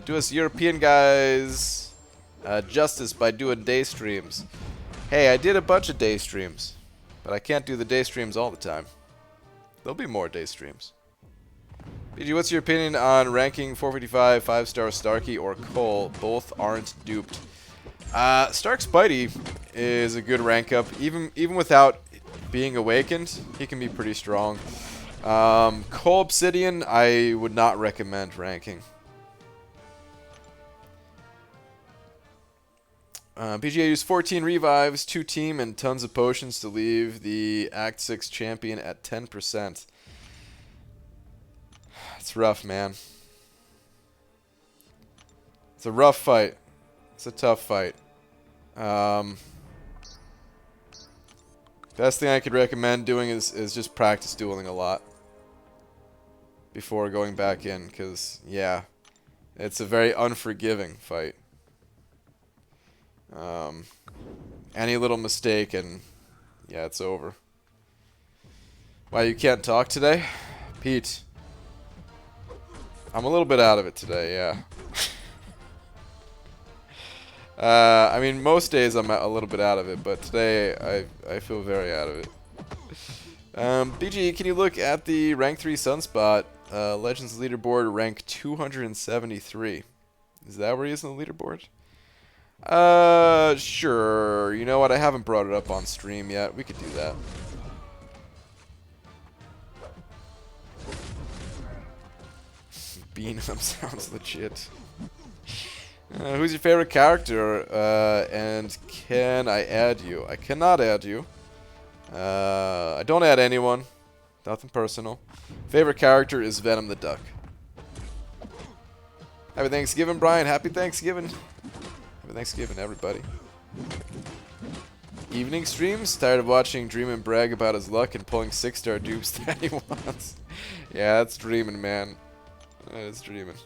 Do us European guys justice by doing day streams. Hey, I did a bunch of day streams, but I can't do the day streams all the time. There'll be more day streams. BG, what's your opinion on ranking 455, 5-star Starkey or Cole? Both aren't duped. Stark Spidey is a good rank up. Even without being awakened, he can be pretty strong. Cole Obsidian, I would not recommend ranking. PGA used 14 revives, 2 team, and tons of potions to leave the Act 6 champion at 10%. It's rough, man. It's a rough fight. It's a tough fight. Best thing I could recommend doing is just practice dueling a lot before going back in, because, yeah, it's a very unforgiving fight. Any little mistake and, yeah, it's over. Why, you can't talk today? Pete, I'm a little bit out of it today, yeah. I mean, most days I'm a little bit out of it, but today I feel very out of it. BG, can you look at the rank 3 Sunspot Legends leaderboard, rank 273? Is that where he is in the leaderboard? Sure. You know what? I haven't brought it up on stream yet. We could do that. Bean Hub sounds legit. Who's your favorite character? And can I add you? I cannot add you. I don't add anyone. Nothing personal. Favorite character is Venom the Duck. Happy Thanksgiving, Brian. Happy Thanksgiving. Happy Thanksgiving, everybody. Evening streams? Tired of watching Dreamin' brag about his luck and pulling 6-star dupes that he wants. Yeah, that's dreaming, man. That is dreaming.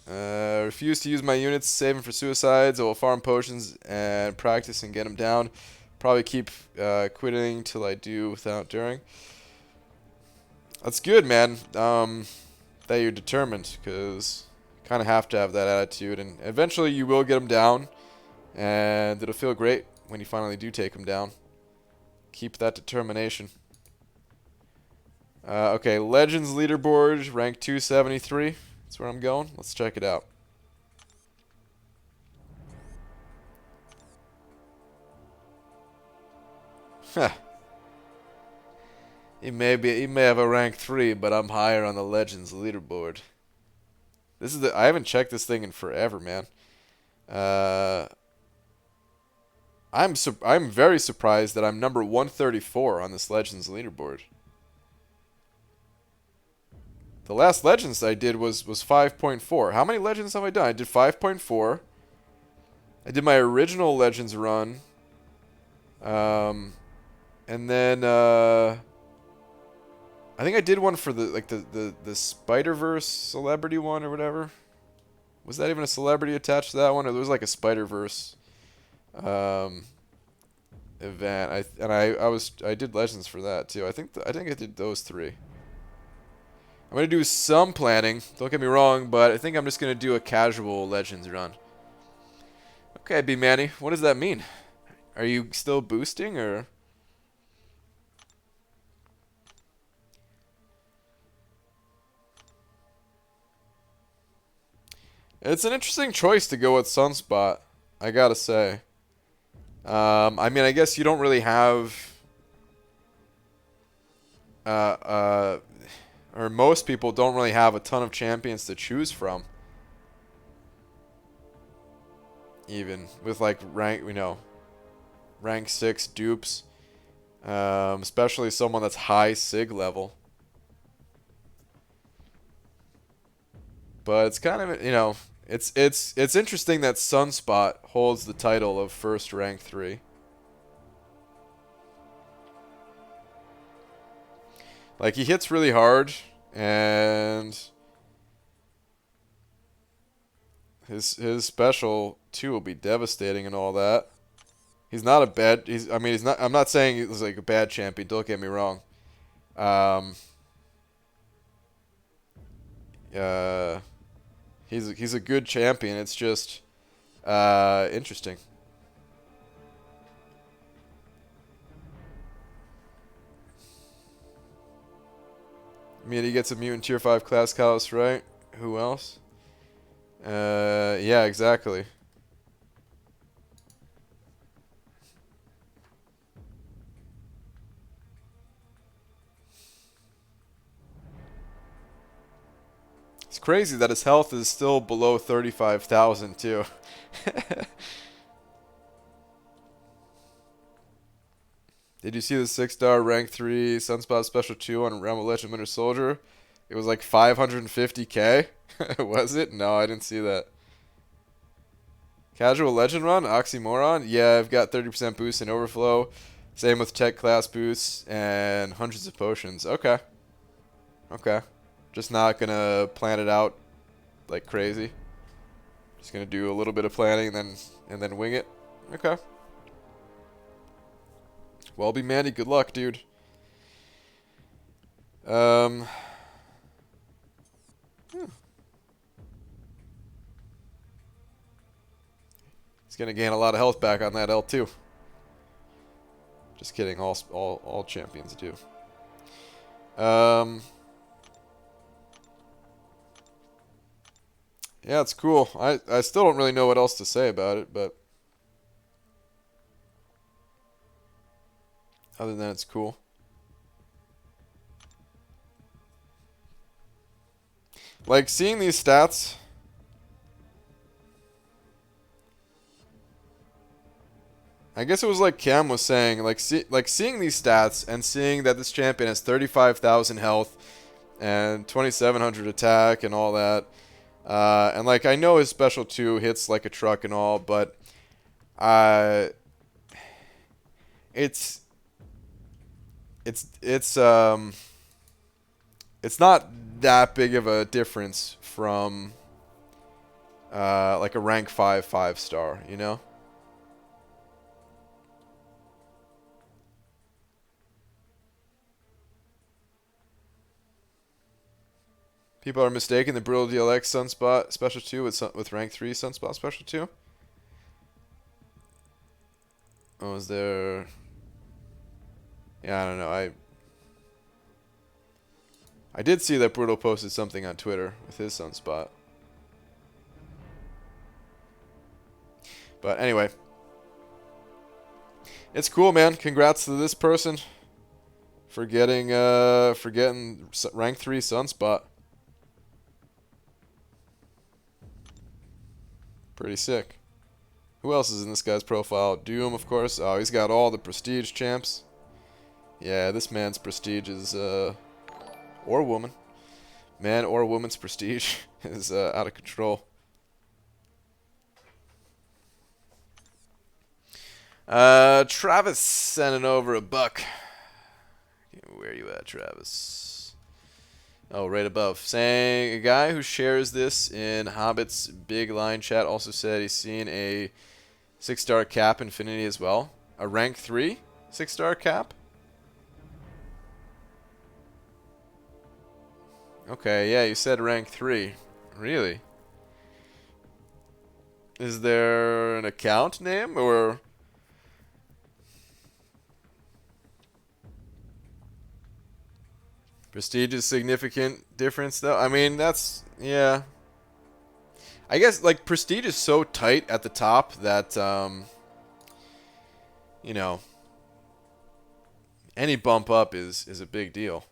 Refuse to use my units, saving for suicides. I will farm potions and practice and get them down. Probably keep quitting till I do without during. That's good, man. That you're determined, because you kind of have to have that attitude, and eventually you will get them down, and it'll feel great when you finally do take them down. Keep that determination. Okay, Legends leaderboard, rank 273. That's where I'm going. Let's check it out. Huh. He may have a rank 3, but I'm higher on the Legends leaderboard. This is I haven't checked this thing in forever, man. I'm very surprised that I'm number 134 on this Legends leaderboard. The last Legends I did was 5.4. How many Legends have I done? I did 5.4. I did my original Legends run. And then I think I did one for the Spider-Verse celebrity one or whatever. Was that even a celebrity attached to that one? Or there was like a Spider-Verse event. I did Legends for that too. I think I did those 3. I'm gonna do some planning. Don't get me wrong, but I think I'm just gonna do a casual Legends run. Okay, B Manny, what does that mean? Are you still boosting or? It's an interesting choice to go with Sunspot, I gotta say. I mean, I guess you don't really have, or most people don't really have a ton of champions to choose from. Even with like rank 6 dupes, especially someone that's high sig level. But it's kind of, it's interesting that Sunspot holds the title of first rank 3. Like, he hits really hard, and his special too will be devastating and all that. He's not a bad. I mean, he's not. I'm not saying he's like a bad champion. Don't get me wrong. He's a good champion. It's just interesting. I mean, he gets a mutant tier 5 class callus, right? Who else? Yeah, exactly. It's crazy that his health is still below 35,000 too. Did you see the 6-star rank 3 Sunspot Special 2 on Realm of Legend Winter Soldier? It was like 550k. Was it? No, I didn't see that. Casual Legend run? Oxymoron? Yeah, I've got 30% boost in Overflow. Same with Tech class boosts and hundreds of potions. Okay. Okay. Just not gonna plan it out like crazy. Just gonna do a little bit of planning and then wing it. Okay. Well, be Mandy, good luck, dude. Hmm. He's gonna gain a lot of health back on that L2. Just kidding, all champions do. Yeah, it's cool. I still don't really know what else to say about it, but other than it's cool. Like, seeing these stats... I guess it was like Cam was saying, like seeing these stats and seeing that this champion has 35,000 health and 2,700 attack and all that. And like, I know his special 2 hits like a truck and all, but it's not that big of a difference from like a rank 5 5-star, you know? People are mistaking the Brutal DLX Sunspot Special 2 with Rank 3 Sunspot Special 2. Oh, is there... Yeah, I don't know. I did see that Brutal posted something on Twitter with his Sunspot. But anyway. It's cool, man. Congrats to this person for getting Rank 3 Sunspot. Pretty sick. Who else is in this guy's profile? Doom, of course. Oh, he's got all the prestige champs. Yeah, this man's prestige is, or woman. Man or woman's prestige is out of control. Travis sending over a buck. Where are you at, Travis? Oh, right above. Saying a guy who shares this in Hobbit's big line chat also said he's seen a 6-star cap Infinity as well. A rank 3 6-star cap? Okay, yeah, you said rank 3. Really? Is there an account name or... Prestige is significant difference, though. I mean, that's... Yeah. I guess, like, Prestige is so tight at the top that, you know, any bump up is a big deal.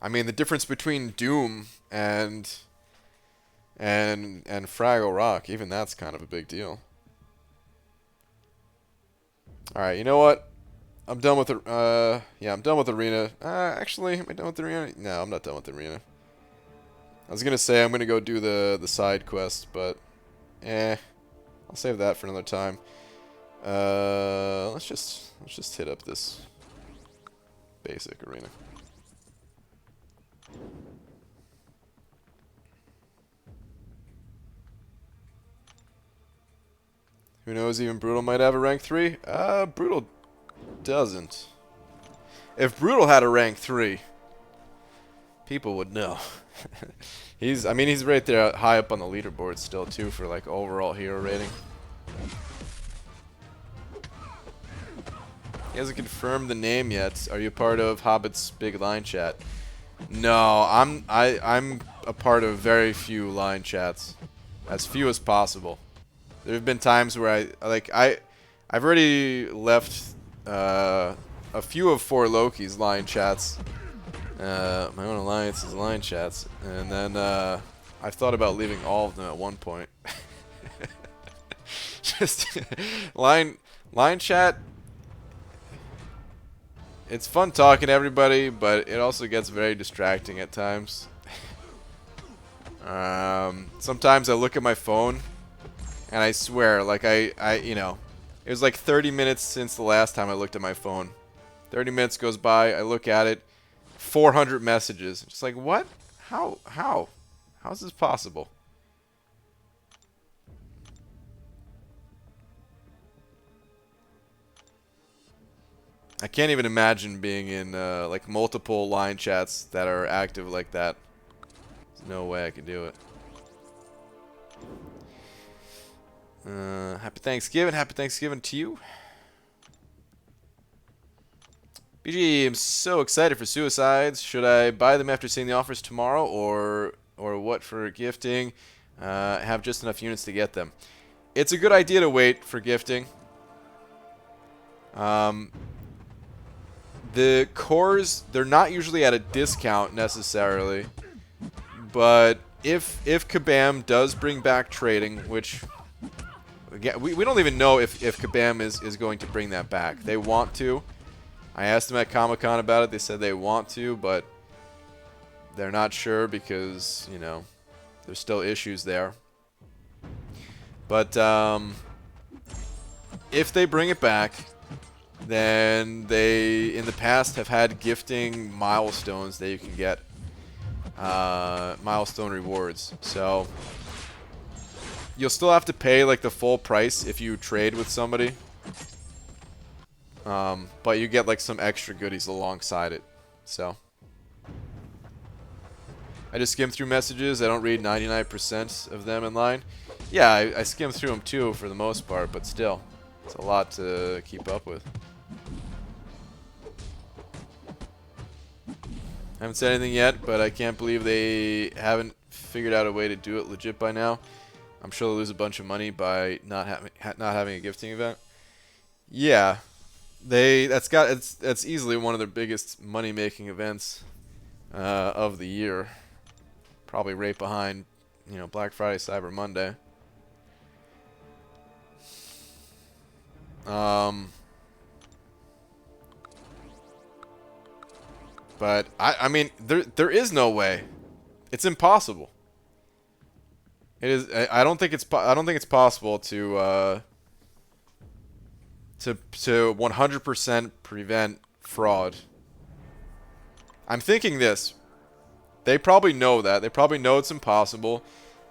I mean, the difference between Doom and Fraggle Rock, even that's kind of a big deal. All right, you know what? I'm done with the, yeah, I'm done with Arena. Actually, am I done with the Arena? No, I'm not done with the Arena. I was gonna say I'm gonna go do the side quest, but, I'll save that for another time. Let's just hit up this basic Arena. Who knows, even Brutal might have a rank 3? Brutal doesn't. If Brutal had a rank 3, people would know. I mean, he's right there high up on the leaderboard still, too, for, like, overall hero rating. He hasn't confirmed the name yet. Are you part of Hobbit's big line chat? No, I'm a part of very few line chats. As few as possible. There have been times where I've already left a few of 4 Loki's line chats, my own alliance's line chats, and then I've thought about leaving all of them at one point. Just line chat. It's fun talking to everybody, but it also gets very distracting at times. Sometimes I look at my phone. And I swear, like, you know, it was like 30 minutes since the last time I looked at my phone. 30 minutes goes by, I look at it, 400 messages. Just like, what? How is this possible? I can't even imagine being in, like, multiple line chats that are active like that. There's no way I could do it. Happy Thanksgiving. Happy Thanksgiving to you. BG, I'm so excited for Suicides. Should I buy them after seeing the offers tomorrow, or what for gifting? Have just enough units to get them. It's a good idea to wait for gifting. The cores, they're not usually at a discount necessarily. But if Kabam does bring back trading, which again, we don't even know if Kabam is going to bring that back. They want to. I asked them at Comic-Con about it. They said they want to, but they're not sure because, you know, there's still issues there. But if they bring it back, then they, in the past, have had gifting milestones that you can get. Milestone rewards. So you'll still have to pay like the full price if you trade with somebody. But you get like some extra goodies alongside it. So I just skim through messages. I don't read 99% of them in line. Yeah, I skim through them too for the most part, but still, it's a lot to keep up with. I haven't said anything yet, but I can't believe they haven't figured out a way to do it legit by now. I'm sure they'll lose a bunch of money by not having a gifting event. Yeah, that's easily one of their biggest money-making events of the year. Probably right behind, you know, Black Friday, Cyber Monday. But I mean, there is no way. It's impossible. It is. I don't think it's possible to 100% prevent fraud. I'm thinking this. They probably know that. They probably know it's impossible.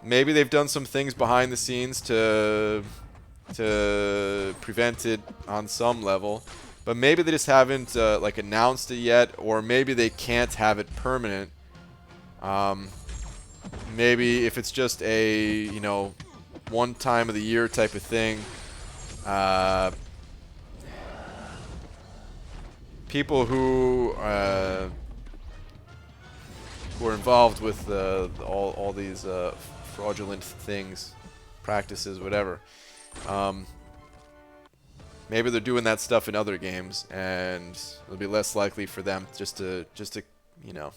Maybe they've done some things behind the scenes to prevent it on some level. But maybe they just haven't like announced it yet, or maybe they can't have it permanent. Maybe if it's just a, you know, one time of the year type of thing. People who are involved with all these fraudulent things, practices, whatever. Maybe they're doing that stuff in other games, and it'll be less likely for them just to, you know.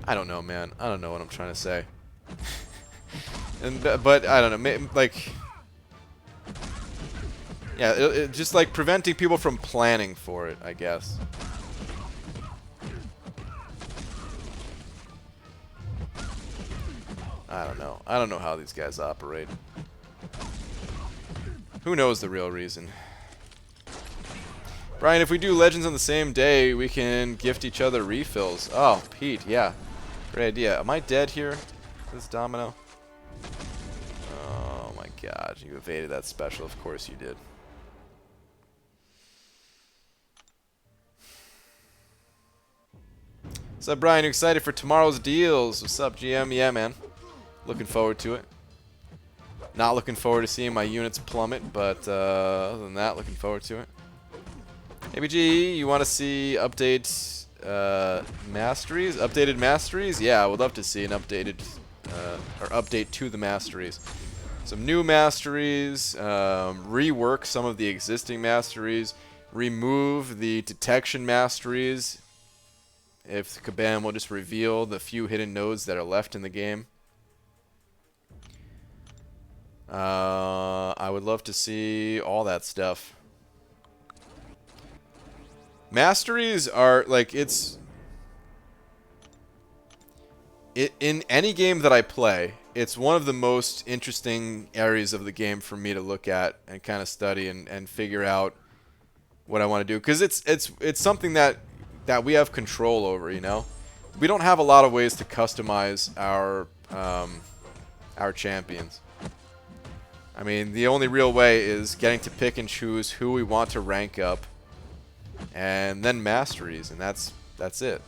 I don't know, man. I don't know what I'm trying to say. But I don't know. Like, yeah, it just like preventing people from planning for it, I guess. I don't know. I don't know how these guys operate. Who knows the real reason? Brian, if we do Legends on the same day, we can gift each other refills. Oh, Pete, yeah. Great idea. Am I dead here? This domino? Oh my god, you evaded that special. Of course you did. What's up, Brian? You excited for tomorrow's deals? What's up, GM? Yeah, man. Looking forward to it. Not looking forward to seeing my units plummet, but other than that, looking forward to it. ABG, you want to see updates, Masteries? Updated Masteries? Yeah, I would love to see an updated, or update to the Masteries. Some new Masteries, rework some of the existing Masteries, remove the detection Masteries, if Kabam will just reveal the few hidden nodes that are left in the game. I would love to see all that stuff. Masteries are like, in any game that I play, it's one of the most interesting areas of the game for me to look at and kind of study and figure out what I want to do, because it's something that we have control over, you know. We don't have a lot of ways to customize our champions. I mean, the only real way is getting to pick and choose who we want to rank up, and then Masteries, and that's it.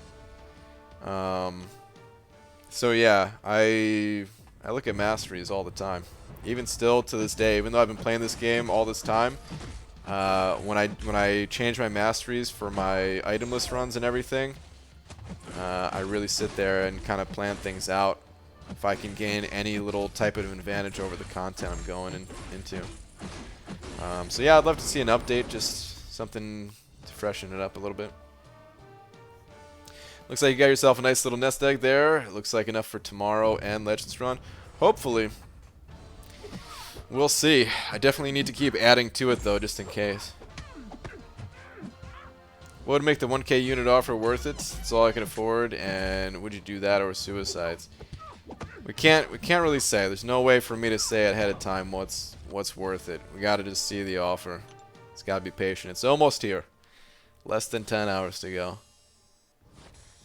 So yeah, I look at Masteries all the time, even still to this day. Even though I've been playing this game all this time, when I change my Masteries for my item list runs and everything, I really sit there and kind of plan things out. If I can gain any little type of advantage over the content I'm going into. So yeah, I'd love to see an update, just something to freshen it up a little bit. Looks like you got yourself a nice little nest egg there. It looks like enough for tomorrow and Legends Run. Hopefully. We'll see. I definitely need to keep adding to it, though, just in case. What would make the 1K unit offer worth it? It's all I can afford, and would you do that or suicides? We can't really say. There's no way for me to say ahead of time what's worth it. We gotta just see the offer. It's gotta be patient. It's almost here. Less than 10 hours to go.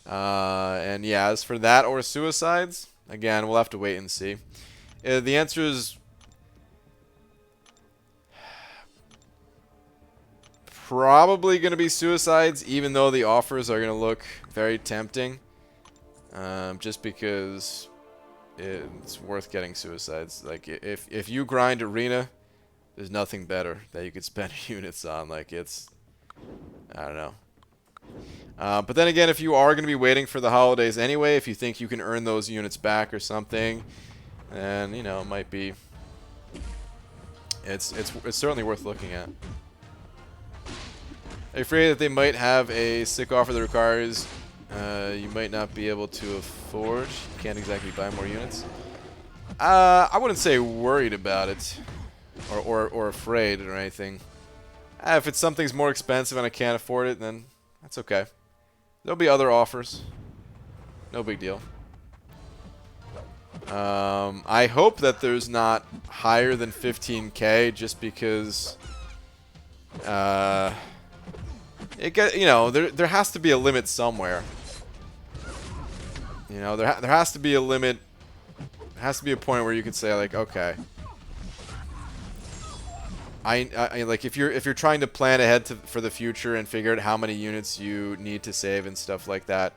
And yeah, as for that or suicides, again, we'll have to wait and see. The answer is probably going to be suicides, even though the offers are going to look very tempting. Just because it's worth getting suicides. Like, if you grind arena, there's nothing better that you could spend units on. Like, it's, I don't know. But then again, if you are going to be waiting for the holidays anyway, if you think you can earn those units back or something, then, you know, it might be, it's certainly worth looking at. I'm afraid that they might have a sick offer that requires you might not be able to afford. You can't exactly buy more units. I wouldn't say worried about it or afraid or anything. If it's something's more expensive and I can't afford it, then that's okay. There'll be other offers. No big deal. I hope that there's not higher than 15K, just because you know, there has to be a limit somewhere. You know, there has to be a limit. There has to be a point where you can say, like, okay, I like, if you're trying to plan ahead for the future and figure out how many units you need to save and stuff like that.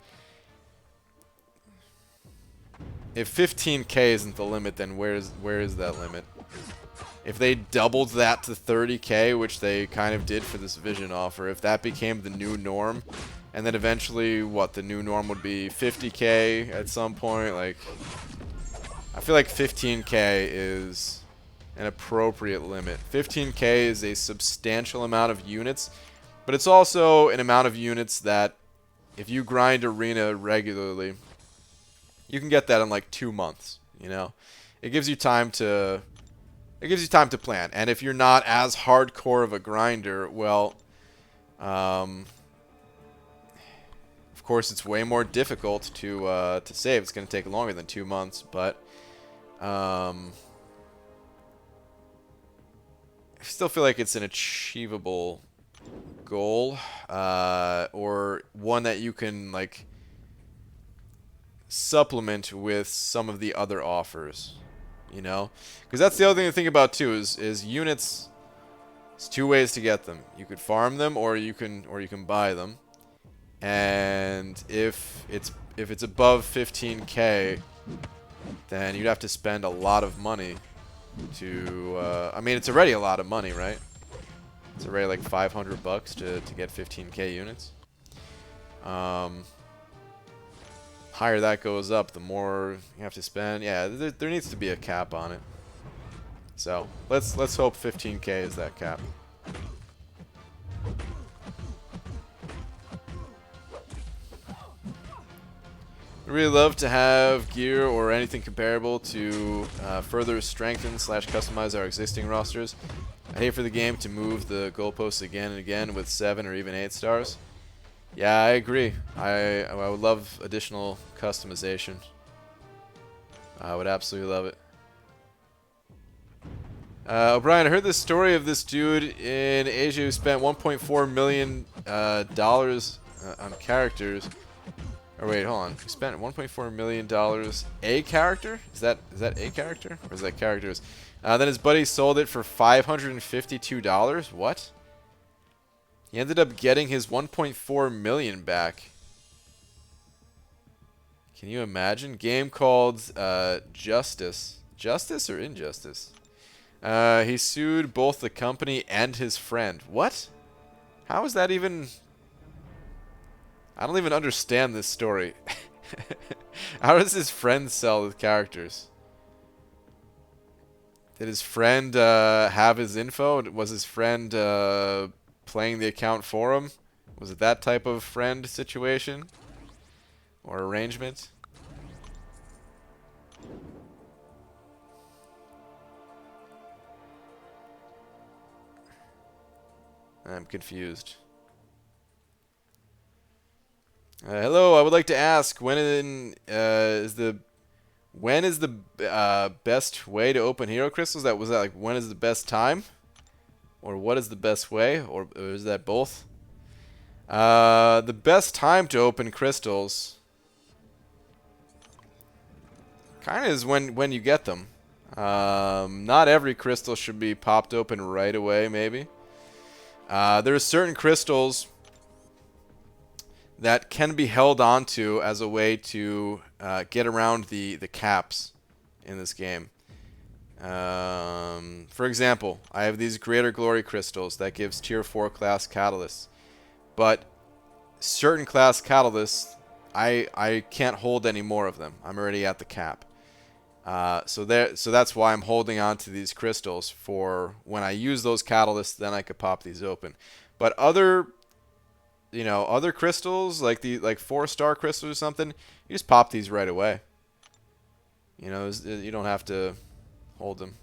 If 15K isn't the limit, then where is that limit? If they doubled that to 30K, which they kind of did for this Vision offer, if that became the new norm, and then eventually, what, the new norm would be 50K at some point, like, I feel like 15K is an appropriate limit. 15K is a substantial amount of units, but it's also an amount of units that, if you grind arena regularly, you can get that in like 2 months, you know? It gives you time to plan. And if you're not as hardcore of a grinder, well, of course it's way more difficult to save. It's going to take longer than 2 months, but I still feel like it's an achievable goal, or one that you can, like, supplement with some of the other offers, you know? Because that's the other thing to think about too, is units. There's 2 ways to get them. You could farm them, or you can buy them. And if it's above 15K, then you'd have to spend a lot of money to, I mean, it's already a lot of money, right? It's already like $500 to get 15K units. Higher that goes up, the more you have to spend. Yeah, there needs to be a cap on it. So let's hope 15K is that cap. I'd really love to have gear or anything comparable to further strengthen / customize our existing rosters. I hate for the game to move the goalposts again and again with 7 or even 8 stars. Yeah, I agree. I would love additional customization. I would absolutely love it. O'Brien, I heard this story of this dude in Asia who spent $1.4 million on characters. Or wait, hold on. He spent $1.4 million a character? Is that a character? Or is that characters? Then his buddy sold it for $552. What? He ended up getting his 1.4 million back. Can you imagine? Game called Justice. Justice or Injustice? He sued both the company and his friend. What? How is that even... I don't even understand this story. How does his friend sell the characters? Did his friend have his info? Was his friend playing the account for him? Was it that type of friend situation? or arrangement. I'm confused. Hello, I would like to ask when is the best way to open hero crystals? Was that like when is the best time, or what is the best way, or is that both? The best time to open crystals kind of is when you get them. Not every crystal should be popped open right away. Maybe there are certain crystals that can be held onto as a way to get around the caps in this game. For example, I have these Greater Glory crystals that gives tier 4 class catalysts, but certain class catalysts I can't hold any more of them. I'm already at the cap. So that's why I'm holding on to these crystals for when I use those catalysts. Then I could pop these open. But other crystals like 4-star crystals or something, you just pop these right away. You don't have to hold them.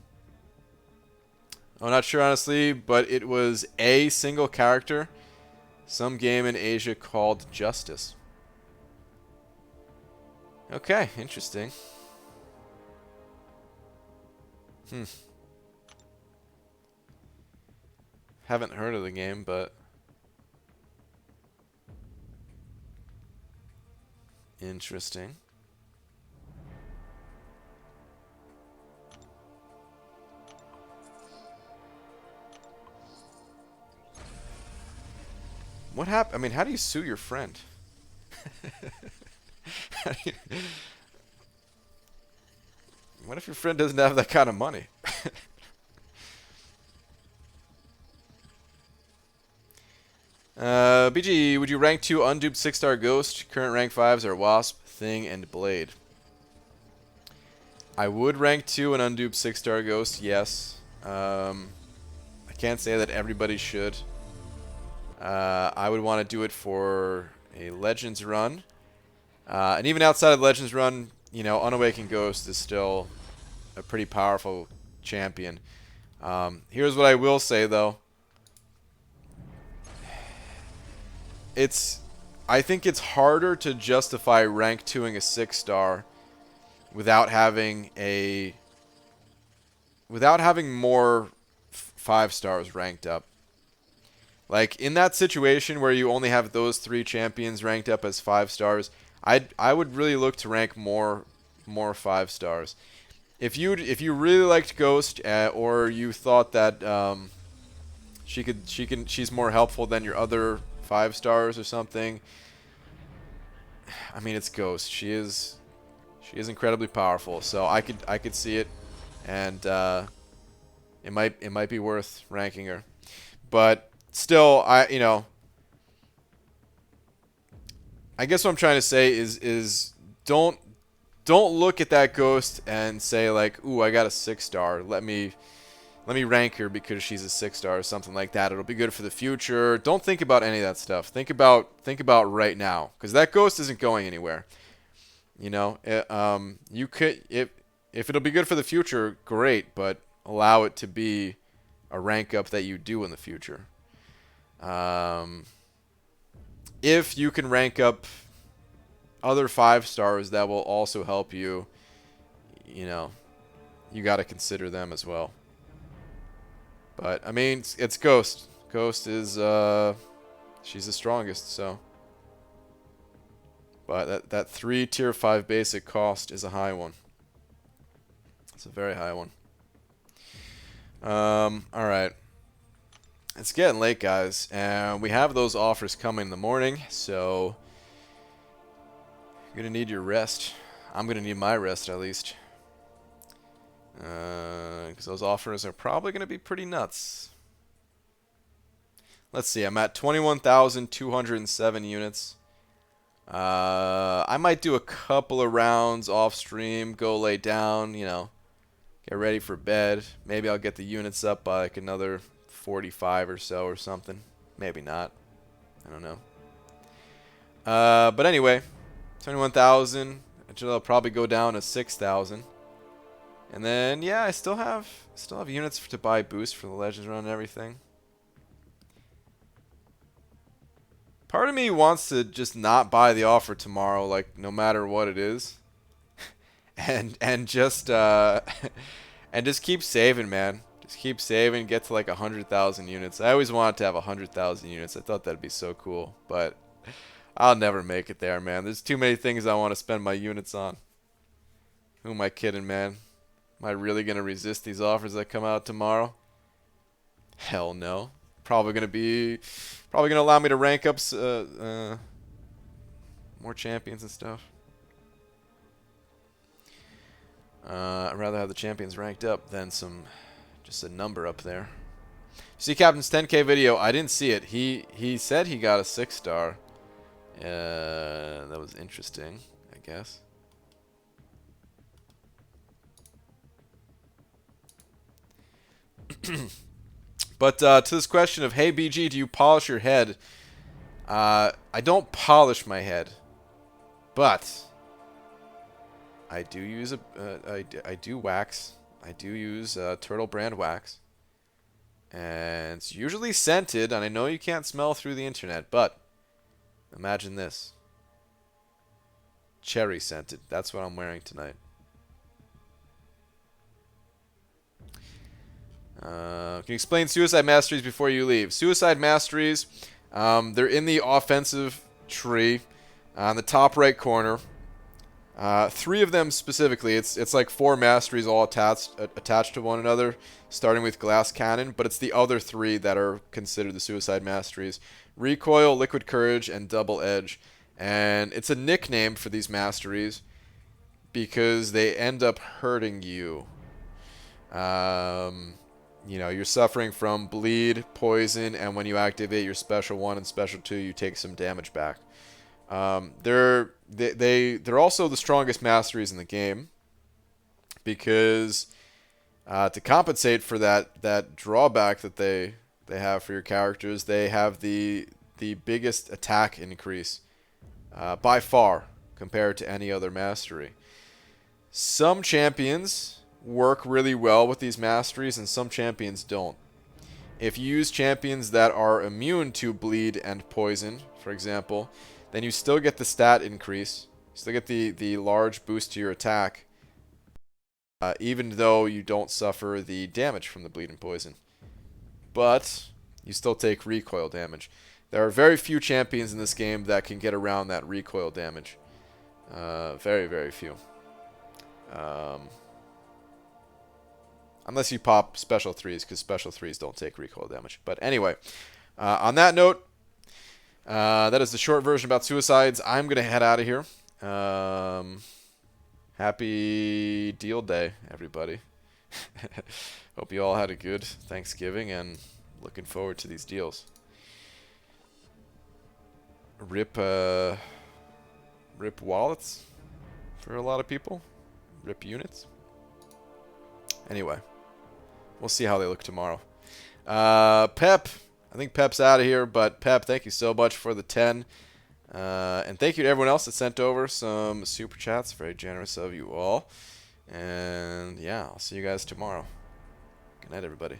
I'm not sure honestly, but it was a single character. Some game in Asia called Justice. Okay, interesting. Haven't heard of the game, but interesting. What happened? I mean, how do you sue your friend? What if your friend doesn't have that kind of money? BG, would you rank 2 unduped 6-star Ghost? Current rank 5s are Wasp, Thing, and Blade. I would rank 2 an unduped 6-star Ghost, yes. I can't say that everybody should. I would want to do it for a Legends run. And even outside of Legends run, Unawakened Ghost is still a pretty powerful champion. Here's what I will say, though. I think it's harder to justify rank 2ing a 6-star without having more 5-stars ranked up. Like in that situation where you only have those 3 champions ranked up as 5-stars, I would really look to rank more 5-stars. If you really liked Ghost, or you thought that she's more helpful than your other 5-stars or something. I mean, it's Ghost. She is incredibly powerful. So I could see it, and it might be worth ranking her. But still, I guess what I'm trying to say is don't look at that Ghost and say like, ooh, I got a 6-star. Let me rank her because she's a 6-star or something like that. It'll be good for the future. Don't think about any of that stuff. Think about right now, because that Ghost isn't going anywhere. You could if it'll be good for the future, great, but allow it to be a rank up that you do in the future. If you can rank up other 5-stars that will also help you, you got to consider them as well. But, I mean, it's Ghost. Ghost is, she's the strongest, so. But that 3 tier 5 basic cost is a high one. It's a very high one. Alright. It's getting late, guys. And we have those offers coming in the morning, so. You're going to need your rest. I'm going to need my rest, at least. Because those offers are probably going to be pretty nuts. Let's see, I'm at 21,207 units. I might do a couple of rounds off stream, go lay down, get ready for bed. Maybe I'll get the units up by like another 45 or so or something. Maybe not. I don't know. But anyway, 21,000. It'll probably go down to 6,000. And then yeah, I still have units to buy boost for the Legends run and everything. Part of me wants to just not buy the offer tomorrow, like no matter what it is, and just and just keep saving, man. Just keep saving, get to like 100,000 units. I always wanted to have 100,000 units. I thought that'd be so cool, but I'll never make it there, man. There's too many things I want to spend my units on. Who am I kidding, man? Am I really gonna resist these offers that come out tomorrow? Hell no. Probably gonna allow me to rank up more champions and stuff. I'd rather have the champions ranked up than just a number up there. See Captain's 10K video. I didn't see it. He said he got a 6-star. That was interesting, I guess. But to this question of, hey BG, do you polish your head? I don't polish my head, but I do use I do wax. I do use Turtle brand wax, and it's usually scented. And I know you can't smell through the internet, but imagine this: cherry scented. That's what I'm wearing tonight. Can you explain Suicide Masteries before you leave? Suicide Masteries, they're in the offensive tree on the top right corner. 3 of them specifically. It's like 4 masteries all attached to one another, starting with Glass Cannon, but it's the other 3 that are considered the Suicide Masteries: Recoil, Liquid Courage, and Double Edge. And it's a nickname for these masteries because they end up hurting you. You know, you're suffering from bleed, poison, and when you activate your special 1 and special 2, you take some damage back. They're also the strongest masteries in the game because to compensate for that drawback that they have for your characters, they have the biggest attack increase by far compared to any other mastery. Some champions work really well with these masteries and some champions don't. If you use champions that are immune to bleed and poison, for example, then you still get the stat increase. You still get the large boost to your attack, even though you don't suffer the damage from the bleed and poison. But you still take recoil damage. There are very few champions in this game that can get around that recoil damage. Very, very few. Unless you pop special 3s, because special 3s don't take recoil damage. But anyway, on that note, that is the short version about suicides. I'm going to head out of here. Happy deal day, everybody. Hope you all had a good Thanksgiving and looking forward to these deals. Rip wallets for a lot of people. Rip units. Anyway. We'll see how they look tomorrow. Pep. I think Pep's out of here, but Pep, thank you so much for the 10. And thank you to everyone else that sent over some super chats. Very generous of you all. And yeah, I'll see you guys tomorrow. Good night, everybody.